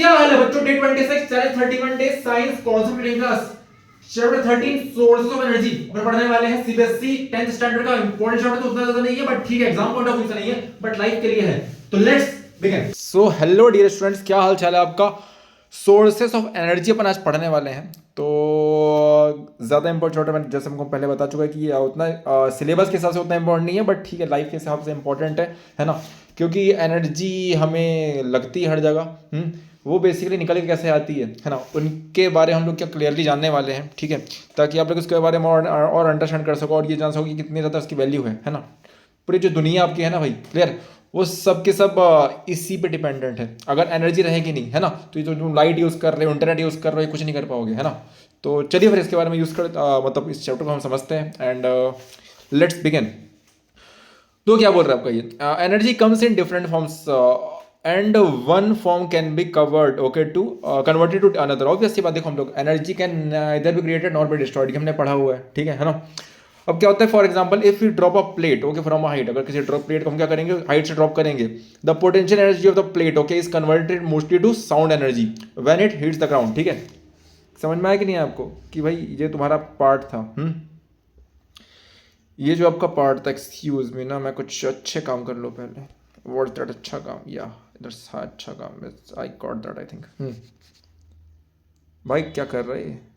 क्या हाल है बच्चों, day 26 challenge 31 days science concept class chapter 13 sources of energy अपन पढ़ने वाले हैं। सीबीएसई 10th स्टैंडर्ड का इंपॉर्टेंट चैप्टर तो उतना ज्यादा नहीं है, बट ठीक है एग्जाम पॉइंट ऑफ व्यू से नहीं है, बट लाइफ के लिए है। तो let's begin. So hello dear students, क्या हाल चाल है आपका। सोर्सेस ऑफ एनर्जी अपन आज पढ़ने वाले हैं। तो ज़्यादा इंपॉर्टेंट मैं जैसे हमको पहले बता चुका है कि ये उतना सिलेबस के हिसाब से उतना इंपॉर्टेंट नहीं है, बट ठीक है लाइफ के हिसाब से इंपॉर्टेंट है ना। क्योंकि एनर्जी हमें लगती है हर जगह, वो बेसिकली निकल के कैसे आती है ना, उनके बारे में हम लोग क्या क्लियरली जानने वाले हैं। ठीक है, ताकि आप लोग उसके बारे में और अंडरस्टैंड कर सको और ये जान सको कि कितनी ज़्यादा उसकी वैल्यू है ना। पूरी जो दुनिया आपकी है ना भाई, क्लियर, वो सब के सब इसी पे डिपेंडेंट है। अगर एनर्जी रहेगी नहीं है ना, तो ये जो लाइट यूज़ कर रहे हो, इंटरनेट यूज़ कर रहे हो, कुछ नहीं कर पाओगे है ना। तो चलिए फिर इसके बारे में मतलब इस चैप्टर को हम समझते हैं एंड लेट्स बिगिन। तो क्या बोल रहा है आपका ये, energy comes in different forms and one form can be covered okay to converted to another. Obvious सी बात, देखो हम लोग एनर्जी कैन इधर भी क्रिएटेड नॉट बी डिस्ट्रॉयड, हमने पढ़ा हुआ है। ठीक है ना। अब क्या होता है, for example if you drop a plate okay from a height, अगर किसी ड्रॉप प्लेट को हम क्या करेंगे, हाइट से ड्रॉप करेंगे, the potential energy of the plate okay is converted mostly to sound energy when it hits the ground. ठीक है, समझ में आया कि नहीं आपको कि भाई ये तुम्हारा पार्ट था। ये जो आपका पार्ट था, एक्सक्यूज मी ना, मैं कुछ अच्छे काम कर लो पहले। व्हाट्स दैट अच्छा काम, या इधर अच्छा काम, I got that I think. भाई क्या कर रहे हैं,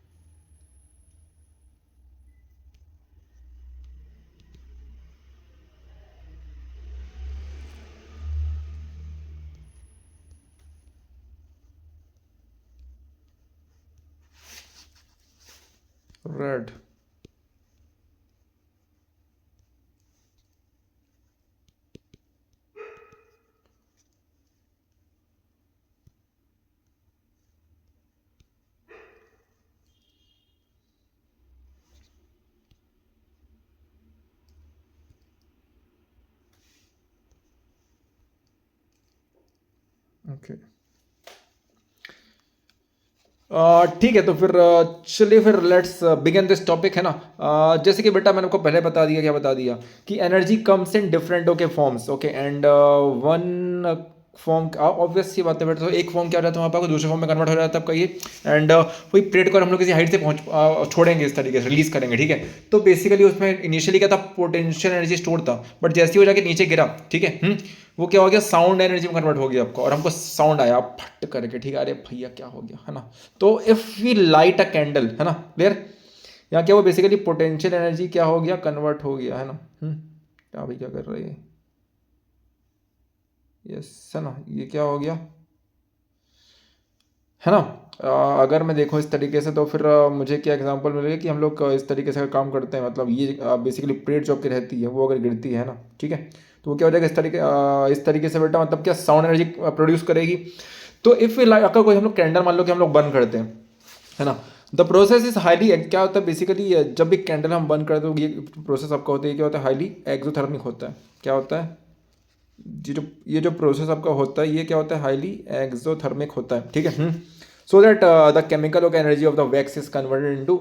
रेड ओके। ठीक है, तो फिर चलिए फिर लेट्स बिगिन दिस टॉपिक है ना। जैसे कि बेटा मैंने आपको पहले बता दिया, क्या बता दिया कि energy comes in different okay forms okay and one form, obvious सी बात है बेटा। तो एक फॉर्म क्या हो जाता है वहाँ पर, दूसरे फॉर्म में कन्वर्ट हो जाता है आपका ये, एंड वही प्लेट को हम लोग किसी हाइट से छोड़ेंगे, इस तरीके से रिलीज करेंगे। ठीक है, तो बेसिकली उसमें इनिशियली क्या था, पोटेंशियल एनर्जी स्टोर था, बट जैसे ही हो जाके नीचे गिरा, ठीक है, वो क्या हो गया, साउंड एनर्जी में कन्वर्ट हो गया आपको, और हमको साउंड आया फट करके। ठीक है, अरे भैया क्या हो गया है ना। तो if we light a candle है ना, क्लियर, यहाँ क्या हुआ बेसिकली, पोटेंशियल एनर्जी क्या हो गया, कन्वर्ट हो गया है ना। क्या भाई क्या कर रहे हैं, यस है ना, ये क्या हो गया है ना। अगर मैं देखूँ इस तरीके से, तो फिर मुझे क्या एग्जांपल मिलेगा कि हम लोग इस तरीके से काम करते हैं, मतलब ये बेसिकली प्लेट जो आपकी रहती है वो अगर गिरती है ना, ठीक है, तो वो क्या हो जाएगा इस तरीके से बेटा, मतलब क्या साउंड एनर्जी प्रोड्यूस करेगी। तो इफ अगर कोई हम लोग कैंडल मान लो कि हम लोग बंद करते हैं है ना, द प्रोसेस इज हाईली, क्या होता है बेसिकली, जब भी कैंडल हम बंद करते हैं, ये प्रोसेस आपका होता है, क्या होता है, हाईली एक्सोथर्मिक होता है। क्या होता है, ये जो प्रोसेस आपका होता है, ये क्या होता है, हाईली एक्सोथर्मिक होता है। ठीक है, so that the chemical of energy of the wax is converted into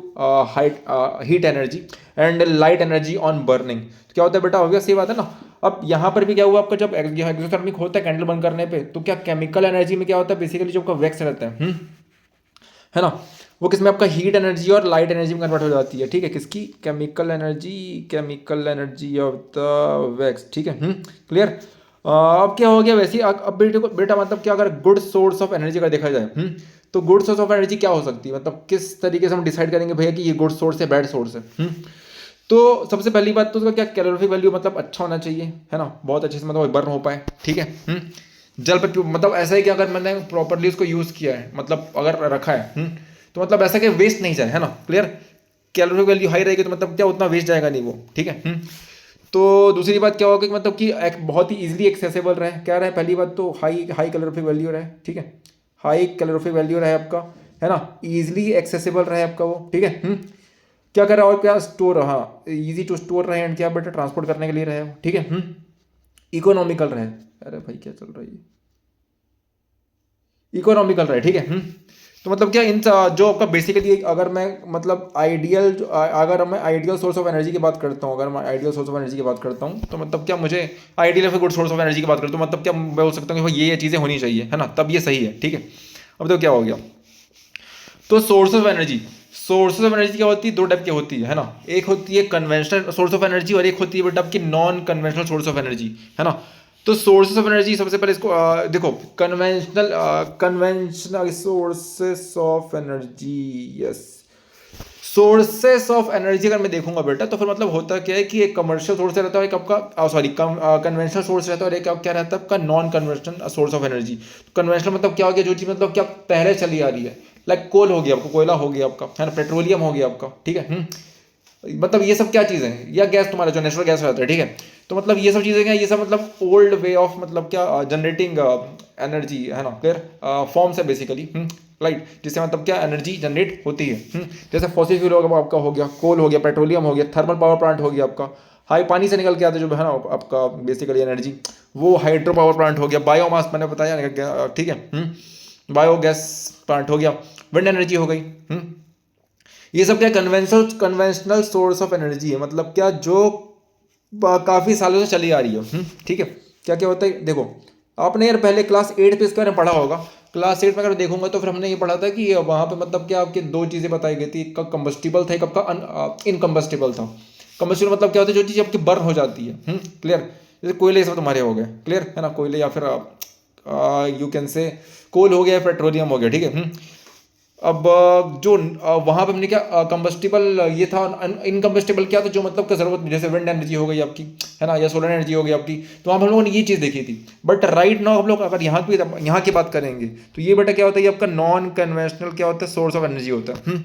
heat energy and light energy on burning. तो क्या होता है बेटा, ऑब्वियस ये बात है ना। अब यहाँ पर भी क्या हुआ आपका, जब एक्सोथर्मिक होता है कैंडल बंद करने पे, तो क्या केमिकल एनर्जी में क्या होता है बेसिकली, जो आपका वैक्स रहता है ना, वो किसमें आपका हीट एनर्जी और लाइट एनर्जी में कन्वर्ट हो जाती है। ठीक है, किसकी, chemical energy of the wax. ठीक है, क्लियर। अब क्या हो गया वैसे अब बेटा मतलब क्या, अगर गुड सोर्स ऑफ एनर्जी का देखा जाए, तो गुड सोर्स ऑफ एनर्जी क्या हो सकती है, मतलब किस तरीके से हम डिसाइड करेंगे भैया कि ये गुड सोर्स है बैड सोर्स है। तो सबसे पहली बात तो उसका क्या, कैलोरीफिक वैल्यू मतलब अच्छा होना चाहिए है ना, बहुत अच्छे से मतलब बर्न हो पाए। ठीक है, जल पे मतलब ऐसा है कि अगर मैंने प्रॉपरली उसको यूज़ किया है, मतलब अगर रखा है, तो मतलब ऐसा कि वेस्ट नहीं जाए है ना, क्लियर। कैलोरी वैल्यू हाई रहेगी तो मतलब क्या उतना वेस्ट जाएगा नहीं वो। ठीक है, तो दूसरी बात क्या होगा कि मतलब कि एक बहुत ही इजीली एक्सेसिबल रहे, क्या रहे, पहली बात तो हाई हाई कैलोरीफिक वैल्यू रहे। ठीक है, हाई कैलोरीफिक वैल्यू रहे आपका है ना, इजीली एक्सेसिबल रहे आपका वो। ठीक है, क्या कर रहा है, और क्या स्टोर, हाँ इजी टू स्टोर रहे, एंड क्या बेटा ट्रांसपोर्ट करने के लिए रहे वो। ठीक है, इकोनॉमिकल रहे, अरे भाई क्या चल रहा है, इकोनॉमिकल रहे। ठीक है, तो मतलब क्या इन जो आपका बेसिकली, अगर मैं मतलब अगर मैं आइडियल सोर्स ऑफ एनर्जी की बात करता हूँ, अगर मैं आइडियल सोर्स ऑफ एनर्जी की बात करता हूँ, तो मतलब क्या मुझे ideal good source of energy की बात करता हूँ, मतलब क्या मैं बोल सकता हूँ कि भाई ये चीज़ें होनी चाहिए है ना, तब ये सही है। ठीक है, अब तो क्या हो गया, तो source of energy, sources of energy क्या होती है, दो टाइप की होती है ना, एक होती है कन्वेंशनल सोर्स ऑफ एनर्जी और एक होती है बेटा आपकी non conventional source of energy, है ना। तो सोर्सेज ऑफ एनर्जी सबसे पहले इसको देखो, conventional sources of energy, yes, sources of energy अगर मैं देखूंगा बेटा तो फिर मतलब होता क्या है कि एक कमर्शियल सोर्स रहता है, एक आपका सॉरी कन्वेंशनल सोर्स रहता है, और एक क्या रहता है आपका non conventional source of energy. Conventional मतलब क्या हो गया, जो चीज मतलब क्या पहले चली आ रही है, लाइक कोल हो गया आपका, कोयला हो गया आपका, है ना, पेट्रोलियम हो गया आपका, ठीक है। मतलब ये सब क्या चीज़ें हैं, या गैस तुम्हारा जो नेचुरल गैस रहता है, ठीक है। तो मतलब ये सब चीज़ें क्या, ये सब मतलब ओल्ड वे ऑफ मतलब क्या जनरेटिंग एनर्जी, है ना, क्लियर, फॉर्म्स है बेसिकली, राइट, जिससे मतलब क्या एनर्जी जनरेट होती है। जैसे फॉसिल फ्यूल होगा आपका, हो गया कोल, हो गया पेट्रोलियम, हो गया थर्मल पावर प्लांट, हो गया आपका हाई पानी से निकल के आते जो है ना आपका बेसिकली एनर्जी, वो हाइड्रो पावर प्लांट हो गया, बायोमास मैंने बताया ना, ठीक है, बायोगैस प्लांट हो गया, विंड एनर्जी हो गई। ये सब क्या conventional conventional source of energy है, मतलब क्या जो काफ़ी सालों से चली आ रही है। ठीक है, क्या क्या होता है देखो, आपने यार पहले क्लास 8 पे इसके बारे में पढ़ा होगा। क्लास 8 में अगर देखूंगा तो फिर हमने ये पढ़ा था कि वहाँ पे मतलब क्या आपके दो चीज़ें बताई गई थी, एक का कम्बस्टिबल था, एक आपका इनकम्बस्टिबल था। कम्बस्टिबल मतलब क्या होता है, जो चीज़ आपकी बर्न हो जाती है, क्लियर, जैसे कोयले सब तुम्हारे हो गए, क्लियर है ना, कोयले या फिर यू कैन से कोल हो गया, पेट्रोलियम हो गया, ठीक है। अब जो वहाँ पे हमने क्या कंबस्टिबल ये था, इनकम्बस्टिबल क्या था, जो मतलब का जरूरत नहीं, जैसे विंड एनर्जी हो गई आपकी, है ना, या सोलर एनर्जी हो गई आपकी, तो वहाँ हम लोगों ने ये चीज़ देखी थी। बट राइट नाउ हम लोग अगर यहाँ की बात करेंगे तो ये बेटा क्या होता है, ये आपका नॉन कन्वेंशनल क्या होता है, सोर्स ऑफ एनर्जी होता है।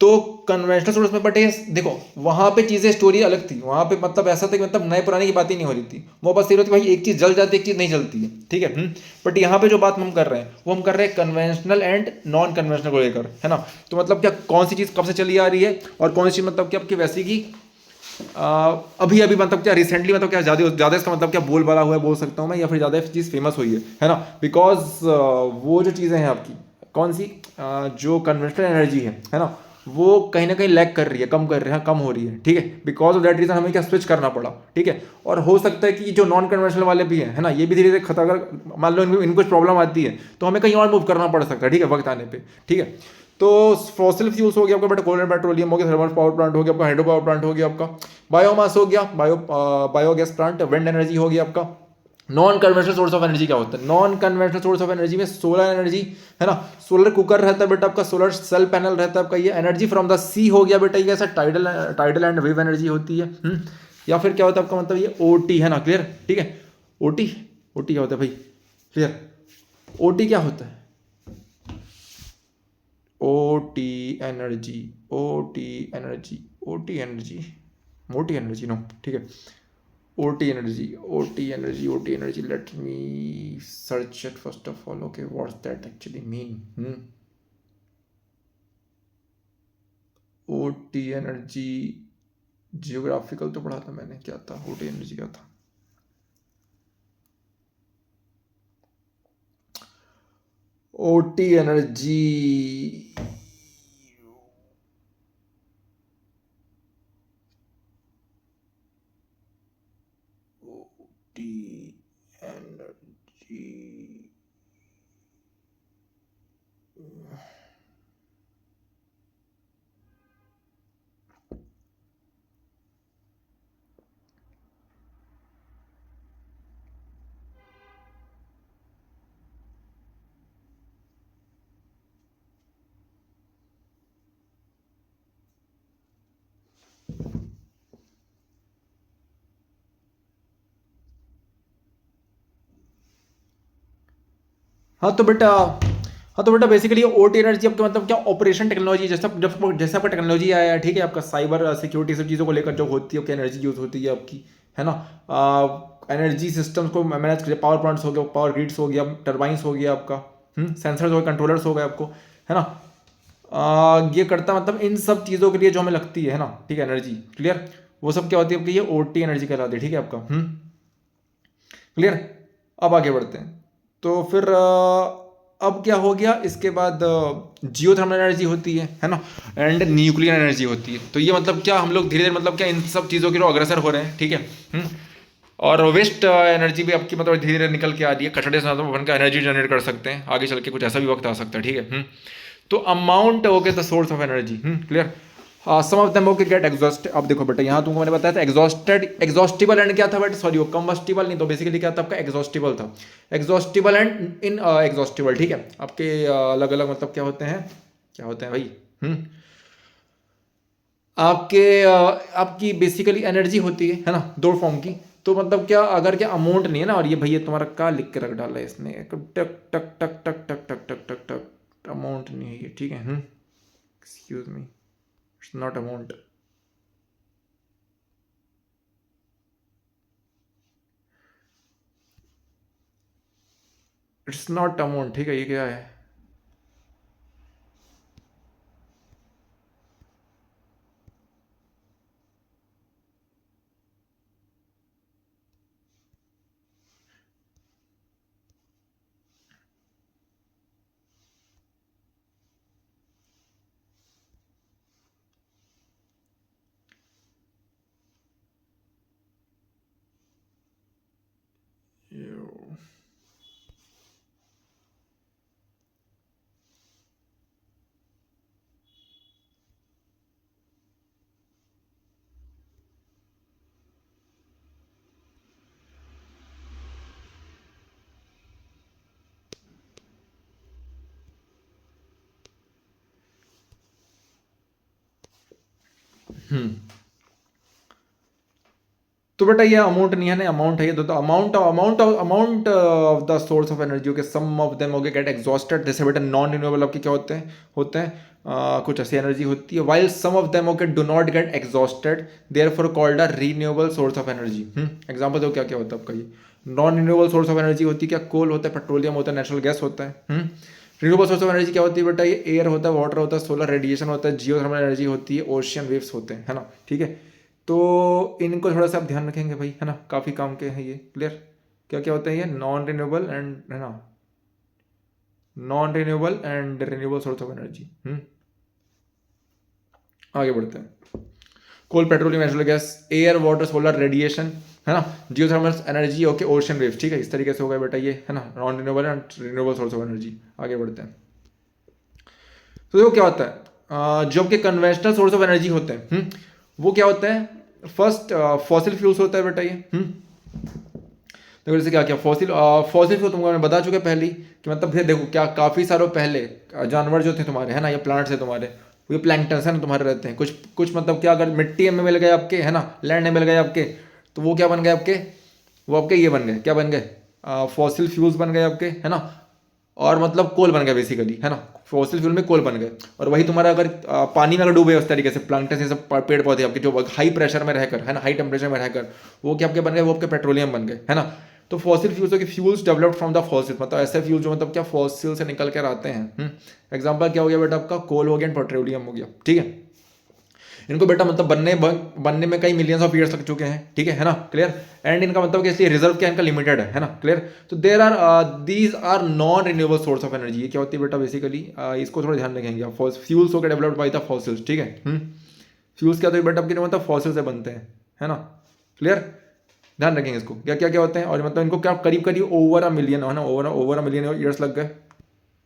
तो कन्वेंशनल सोर्स में बट ये देखो, वहां पे चीजें स्टोरी अलग थी, वहां पे मतलब ऐसा था कि मतलब नए पुराने की बात ही नहीं हो रही थी, वो बस ये होती भाई एक चीज जल जाती है, एक चीज नहीं जलती है, ठीक है। बट यहाँ पे जो बात हम कर रहे हैं वो हम कर रहे हैं कन्वेंशनल एंड नॉन कन्वेंशनल को लेकर, है ना। तो मतलब क्या कौन सी चीज कब से चली आ रही है और कौन सी चीज मतलब क्या आपकी वैसी की अभी अभी मतलब क्या रिसेंटली मतलब क्या ज्यादा ज्यादा इसका मतलब क्या बोल बाला हुआ है बोल सकता हूँ मैं, या फिर ज्यादा चीज फेमस हुई है ना। बिकॉज वो जो चीजें हैं आपकी कौन सी जो कन्वेंशनल एनर्जी है ना, वो कहीं ना कहीं लैग कर रही है, कम कर रही है, कम हो रही है, ठीक है। बिकॉज ऑफ दैट रीजन हमें क्या स्विच करना पड़ा, ठीक है। और हो सकता है कि जो नॉन कन्वेंशनल वाले भी हैं, है ना, ये भी धीरे धीरे खत्म, अगर मान लो इनको कुछ प्रॉब्लम आती है तो हमें कहीं और मूव करना पड़ सकता है, ठीक है, वक्त आने पे, ठीक है। तो फॉसिल फ्यूल्स हो गया आपका बेटा, कोल एंड पेट्रोलियम हो गया, थर्मल पावर प्लांट हो गया आपका, हाइड्रो पावर प्लांट हो गया आपका, बायोमास हो गया, बायोगैस प्लांट, विंड एनर्जी हो गया आपका। Non conventional source of energy क्या होता है, non conventional source of energy में सोलर एनर्जी, है ना, सोलर कुकर रहता है बेटा आपका, सोलर सेल पैनल रहता है आपका, ये एनर्जी फ्रॉम द सी हो गया बेटा, ये ऐसा टाइडल एंड वेव एनर्जी होती है। या फिर क्या होता है आपका मतलब ये ओटी, है ना, क्लियर, ठीक है। ओटी, ओटी क्या होता है भाई, क्लियर, ओटी क्या होता है, OT energy, OT energy, OT energy, मोटी एनर्जी नो, ठीक है। OT energy, OT energy, OT energy. Let me search it first of all. Okay, what's that actually mean? OT energy, geographical तो पढ़ा था मैंने, क्या था OT energy, क्या था OT energy, OT energy, हाँ तो बेटा बेसिकली ओटी एनर्जी आपका मतलब क्या ऑपरेशन टेक्नोलॉजी, जैसा जब जैसा आपका टेक्नोलॉजी आया है, ठीक है, आपका साइबर सिक्योरिटी सब चीज़ों को लेकर जो होती है, क्या एनर्जी यूज होती है आपकी, है ना, एनर्जी सिस्टम्स को मैनेज करिए, पावर प्लांट्स हो गया, पावर ग्रिड्स हो गया, टर्बाइंस हो गया आपका, सेंसर्स हो गए, कंट्रोलर्स हो गए आपको, है ना। ये करता मतलब इन सब चीज़ों के लिए जो हमें लगती है ना, ठीक है, एनर्जी, क्लियर, वो सब क्या होती है आपकी, ये ओटी एनर्जी कहलाती है, ठीक है आपका, क्लियर। अब आगे बढ़ते हैं, तो फिर अब क्या हो गया इसके बाद, जियो थर्मल एनर्जी होती है ना, एंड न्यूक्लियर एनर्जी होती है। तो ये मतलब क्या हम लोग धीरे धीरे मतलब क्या इन सब चीज़ों की ओर अग्रसर हो रहे हैं, ठीक है। और वेस्ट एनर्जी भी आपकी मतलब धीरे धीरे निकल के आ रही है, कचड़े से मतलब बनकर एनर्जी जनरेट कर सकते हैं, आगे चल के कुछ ऐसा भी वक्त आ सकता है, ठीक है। तो amount okay the source of energy, clear. Some of them okay get exhaust. अब देखो बेटा यहाँ तुमको मैंने बताया था एग्जॉस्टेड, एग्जॉस्टिबल एंड क्या था बेटा, सॉरी वो कम्बस्टिबल नहीं, तो बेसिकली क्या था आपका एग्जॉस्टिबल था, एग्जॉस्टिबल एंड इन एग्जॉस्टिबल, ठीक है। आपके अलग अलग मतलब क्या होते हैं भाई, आपके आपकी बेसिकली एनर्जी होती है ना, दो फॉर्म की। तो मतलब क्या अगर क्या अमाउंट नहीं है ना, और ये भैया तुम्हारा क्या लिख के रख डाला है इसने, टक टक टक टक टक टक टक टक टक, अमाउंट नहीं है ये, ठीक है। Excuse me, it's not amount, it's not amount, ठीक है। ये क्या है, तो बेटा ये अमाउंट नहीं है ना, अमाउंट है ये, तो amount of the source of energy के sum of them okay get exhausted. जैसे बेटा नॉन रिन्यूएबल आपके क्या होते हैं कुछ ऐसी एनर्जी होती है, while some of them okay do not get exhausted, therefore called a renewable source of energy. Example दो, क्या क्या होता है आपका ये non renewable source of energy होती है, क्या कोल होता है, पेट्रोलियम होता है, नेचुरल गैस होता है। रिन्यूएबल सोर्स ऑफ एनर्जी क्या होती है बेटा, ये एयर होता है, वाटर होता है, सोलर रेडिएशन होता है, जियोथर्मल एनर्जी होती है, ओशियन वेव्स होते हैं, है ना, ठीक है। तो इनको थोड़ा सा आप ध्यान रखेंगे भाई, है ना, काफ़ी काम के हैं ये, क्लियर। क्या क्या होते हैं ये नॉन रिन्यूएबल एंड, है ना, non renewable and renewable source of energy. आगे बढ़ते हैं। Coal, petroleum, natural gas, air, water, solar radiation, है ना, geothermal energy, okay, ocean waves, ठीक है। इस तरीके से हो गया बेटा ये, है ना, non renewable and renewable source of energy. आगे बढ़ते हैं। तो देखो क्या होता है, जो आपके कन्वेंशनल सोर्स ऑफ एनर्जी होते हैं, वो क्या होता है, फर्स्ट फॉसिल फ्यूल्स होता है बेटा ये। देखो जैसे क्या क्या फॉसिल फ्यूल तुमको मैं बता चुका पहले ही, कि मतलब फिर देखो क्या काफ़ी सालों पहले जानवर जो थे तुम्हारे, है ना, ये प्लांट्स है तुम्हारे, ये प्लैंक्टन्स है ना तुम्हारे, रहते हैं कुछ कुछ मतलब क्या, अगर मिट्टी में मिल गए आपके, है ना, लैंड में मिल गए आपके, तो वो क्या बन गए आपके, वो आपके ये बन गए, क्या बन गए, फॉसिल फ्यूल्स बन गए आपके, है ना। और मतलब कोल बन गया बेसिकली, है ना, फॉसिल फ्यूल में कोल बन गए। और वही तुम्हारा अगर पानी में अगर डूबे उस तरीके से, प्लांक्टन से सब पेड़ पौधे आपके जो हाई प्रेशर में रहकर, है ना, हाई टेम्परेचर में रहकर, वो क्या आपके बन गए, वो आपके पेट्रोलियम बन गए, है ना। तो फॉसिल फ्यूल्स के fuels developed from the fossil, मतलब ऐसे फ्यूल जो मतलब क्या फॉसिल से निकल कर आते हैं। एग्जाम्पल क्या हो गया बेटा आपका, कोल हो गया, पेट्रोलियम हो गया, ठीक है। इनको बेटा मतलब बनने में कई मिलियंस ऑफ ईयर्स लग चुके हैं, ठीक है ना, क्लियर। एंड इनका मतलब कि इसलिए रिजर्व क्या इनका लिमिटेड है ना, क्लियर। तो there are these are non renewable source of energy. ये क्या होती है बेटा बेसिकली, इसको थोड़ा ध्यान रखेंगे आप, फ्यूल्स हो गए डेवलप्ड बाई द फॉसिल्स, ठीक है। फ्यूल्स क्या होते हैं बेटा आपके, मतलब फॉसिल से बनते हैं, है ना, क्लियर। ध्यान रखेंगे इसको, क्या क्या क्या होते हैं, और मतलब इनको क्या करीब करीब ओवर अ मिलियन, है ना, ओवर अ मिलियन ईयर्स लग गए,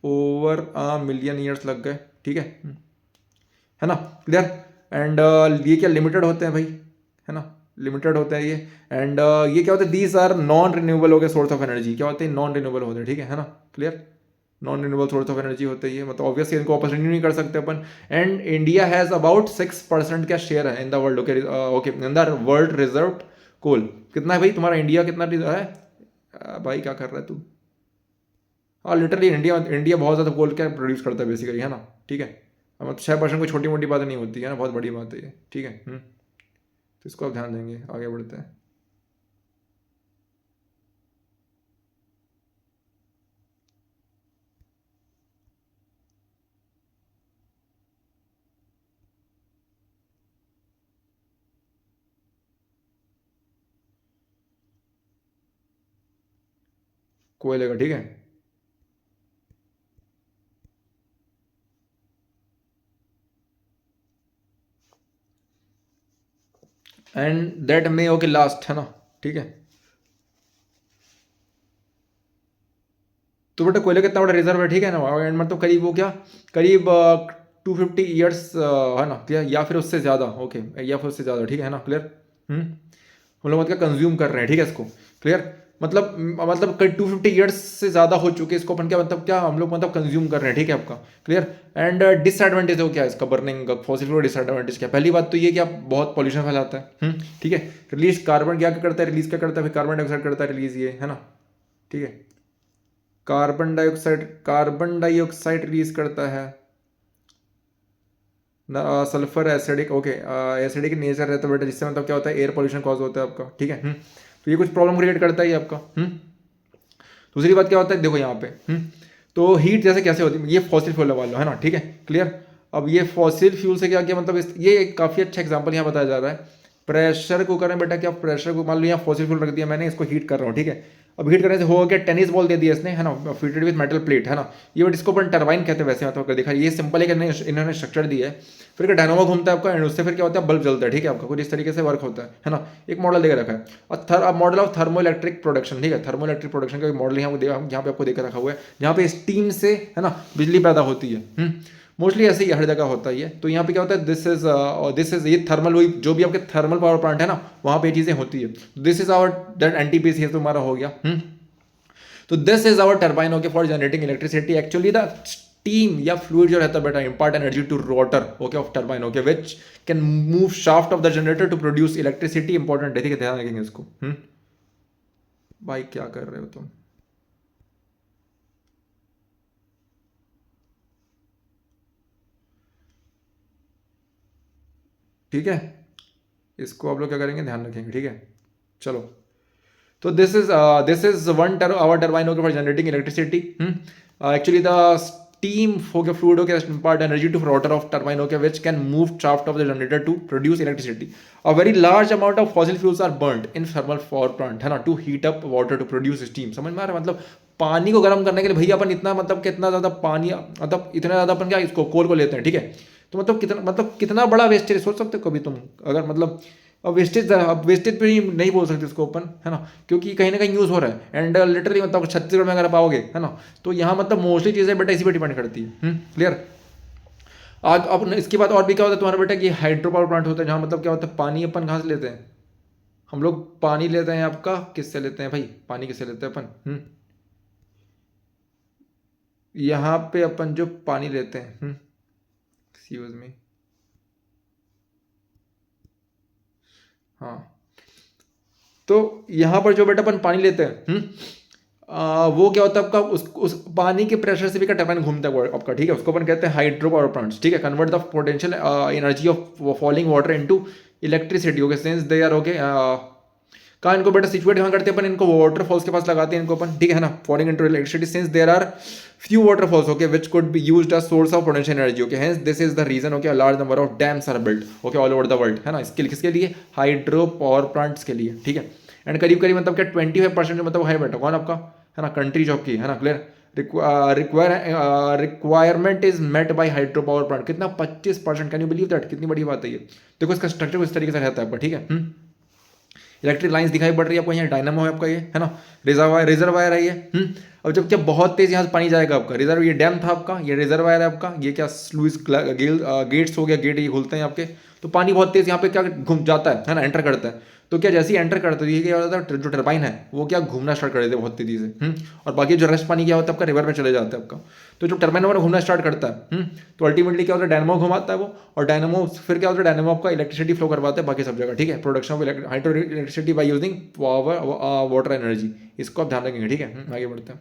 ओवर अ मिलियन ईयर्स लग गए, ठीक है ना, क्लियर। एंड ये क्या लिमिटेड होते हैं भाई, है ना, लिमिटेड होते हैं ये। एंड ये क्या होते हैं, दीज आर नॉन रिन्यूएबल हो गए सोर्स ऑफ एनर्जी, क्या होते हैं, नॉन रिन्यूएबल होते हैं, ठीक है ना, clear. Non renewable source of energy होते हैं ये, मतलब ऑब्वियसली इनको वापस रिन्यू नहीं कर सकते अपन। एंड इंडिया हैज़ अबाउट 6% का शेयर है in the world, okay okay, in the world reserve coal. कितना है भाई तुम्हारा इंडिया, कितना है भाई, क्या कर रहा है तू। हाँ लिटरली इंडिया इंडिया बहुत ज़्यादा कोल क्या प्रोड्यूस करता है बेसिकली, है ना, ठीक है। मतलब 6% कोई छोटी मोटी बात नहीं होती है ना, बहुत बड़ी बात है ये, ठीक है। तो इसको आप ध्यान देंगे, आगे बढ़ते हैं। कोयले का, ठीक है। And that may okay last, है ना, ठीक है। तो बेटा कोयले कितना बड़ा रिजर्व है, ठीक है ना, एंड मतलब करीब वो क्या करीब 250 ईयर्स है ना, क्लियर, या फिर उससे ज़्यादा, ओके, या फिर उससे ज़्यादा, ठीक है ना, क्लियर। हम लोग मतलब कंज्यूम कर रहे हैं, ठीक है इसको, क्लियर, मतलब करीब 250 ईयर्स से ज़्यादा हो चुके हैं इसको अपन क्या मतलब क्या हम लोग मतलब कंज्यूम कर रहे हैं, ठीक है आपका, क्लियर। एंड डिसएडवांटेज हो क्या है इसका, बर्निंग फॉसिल फ्यूल डिसएडवांटेज क्या, पहली बात तो ये कि आप बहुत पॉल्यूशन फैलाता है, ठीक है। रिलीज कार्बन क्या करता है, रिलीज क्या करता है, फिर कार्बन डाइऑक्साइड करता है रिलीज, ये है ना, ठीक है। कार्बन डाइऑक्साइड रिलीज करता है ना, sulphur acidic, okay, acidic nature रहता है बेटा, जिससे मतलब क्या होता है एयर पोल्यूशन कॉज होता है आपका, ठीक है। तो ये कुछ प्रॉब्लम क्रिएट करता है ये आपका। दूसरी बात क्या होता है देखो यहाँ पे, तो हीट जैसे कैसे होती है, ये फॉसिल फ्यूल लगा लो, है ना, ठीक है, क्लियर। अब ये फॉसिल फ्यूल से क्या क्या मतलब ये एक काफ़ी अच्छा एग्जांपल यहाँ बताया जा रहा है। प्रेशर कुकर में बेटा क्या प्रेशर को मान लो यहाँ फॉसिल फ्यूल रख दिया मैंने, इसको हीट कर रहा हूँ, ठीक है। अब हीट करने से होगा क्या, टेनिस बॉल दे दिया इसने, है ना, फिटेड विद मेटल प्लेट, है ना, ये बट इसको अपन टरबाइन कहते हैं वैसे, मतलब अगर देखा ये सिंपल है कि इन्होंने स्ट्रक्चर दिया है, फिर डायनामो घूमता है आपका, एंड उससे फिर क्या होता है बल्ब जलता है, ठीक है आपका, कुछ इस तरीके से वर्क होता है ना। एक मॉडल देकर रखा है, और अब model of thermo electric production, ठीक है, थर्मो इलेक्ट्रिक प्रोडक्शन का मॉडल यहाँ पे आपको देकर रखा हुआ है, जहाँ पे स्टीम से, है ना, बिजली पैदा होती है। मोस्टली ऐसे ही हर जगह होता है ये। तो यहाँ पे क्या होता है, दिस इज ये थर्मल, वही जो भी आपके थर्मल पावर प्लांट है ना, वहाँ पे ये चीज़ें होती है। This is our that NTPC है तुम्हारा हो गया। तो this is our turbine okay for generating electricity. Actually the steam या फ्लूइड जो रहता है बेटा impart energy to rotor okay of turbine okay which can move shaft of the generator to produce electricity. Important है, ठीक है, ध्यान रखेंगे इसको। भाई क्या कर रहे हो तुम? ठीक है, इसको आप लोग क्या करेंगे, ध्यान रखेंगे, ठीक है। चलो, तो this is one hour turbine okay for generating electricity. Actually the steam okay fluid okay impart energy to rotor of turbine okay which can move shaft of the generator to produce electricity. A very large amount of fossil fuels are burnt in thermal power plant है ना to heat up water to produce steam। समझ में आ रहा है, मतलब पानी को गर्म करने के लिए भैया अपन इतना मतलब कितना ज़्यादा पानी, मतलब इतना ज़्यादा अपन क्या इसको कोल को लेते हैं, ठीक है। तो मतलब कितना बड़ा वेस्टेज सोच सकते हो कभी तुम, अगर मतलब अब वेस्टेज पे ही नहीं बोल सकते इसको अपन, है ना, क्योंकि कहीं ना कहीं यूज़ हो रहा है। एंड लिटरली मतलब छत्तीसगढ़ में अगर पाओगे, है ना, तो यहाँ मतलब मोस्टली चीज़ें बेटा इसी पे डिपेंड करती है। क्लियर। आग अब इसके बाद और भी क्या होता है तुम्हारा बेटा कि हाइड्रो पावर प्लांट होता है, जहाँ मतलब क्या होता है पानी अपन कहाँ से लेते हैं, हम लोग पानी लेते हैं आपका, किससे लेते हैं भाई, पानी किससे लेते हैं अपन, यहाँ पे अपन जो पानी लेते हैं, एक्सक्यूज मी, हाँ, तो यहाँ पर जो बेटा अपन पानी लेते हैं, वो क्या होता है आपका, उस पानी के प्रेशर से भी का टरबाइन घूमता है आपका, ठीक है, उसको अपन कहते हैं हाइड्रो पावर प्लांट्स, ठीक है। Convert the potential energy of falling water into electricity okay since they are okay. कहाँ इनको बेटा सिचुएट कहाँ करते हैं अपन, इनको वाटरफॉल्स के पास लगाते हैं इनको अपन, ठीक है ना, falling into electricity since there are few waterfalls okay which could be used as source of potential energy okay hence this is the reason okay a large number of dams are built okay all over the world है ना, इसके लिए किसके लिए, hydro power plants के लिए, ठीक है। एंड करीब करीब मतलब क्या 25% जो मतलब है बेटा कौन आपका, है ना, कंट्री जॉब की, है ना, clear. Requirement is met by hydro power plant, कितना 25%, कैन यू बिलीव दैट, कितनी बड़ी बात है ये। देखो इसका स्ट्रक्चर इस तरीके से रहता है आपका, ठीक है। इलेक्ट्रिक लाइंस दिखाई पड़ रही है आपको, यहाँ डायनामो है आपका ये, है ना, रिजर्वायर है ये। अब जब क्या बहुत तेज यहाँ से पानी जाएगा आपका, रिजर्व ये डैम था आपका, ये रिजर्वायर है आपका, ये क्या स्लूइस गेट्स हो गया, गेट ये खुलते हैं आपके, तो पानी बहुत तेज यहाँ पे क्या घूम जाता है ना, एंटर करता है। तो क्या जैसे ही एंटर करते हैं क्या होता है, जो टर्बाइन है वो क्या घूमना स्टार्ट कर देते हैं बहुत तेजी से। और बाकी जो रेस्ट पानी क्या होता है आपका रिवर में चले जाता है आपका। तो जो टर्बाइन हमारा घूमना स्टार्ट करता है, तो अल्टीमेटली क्या होता है, डायनामो घुमाता है वो, और डायनामो फिर क्या होता है, डायनामो आपका इलेक्ट्रिसिटी फ्लो करवाता है बाकी सब जगह, ठीक है, production of hydro electricity by using power water energy. इसको आप ध्यान रखेंगे, ठीक है। आगे बढ़ते हैं।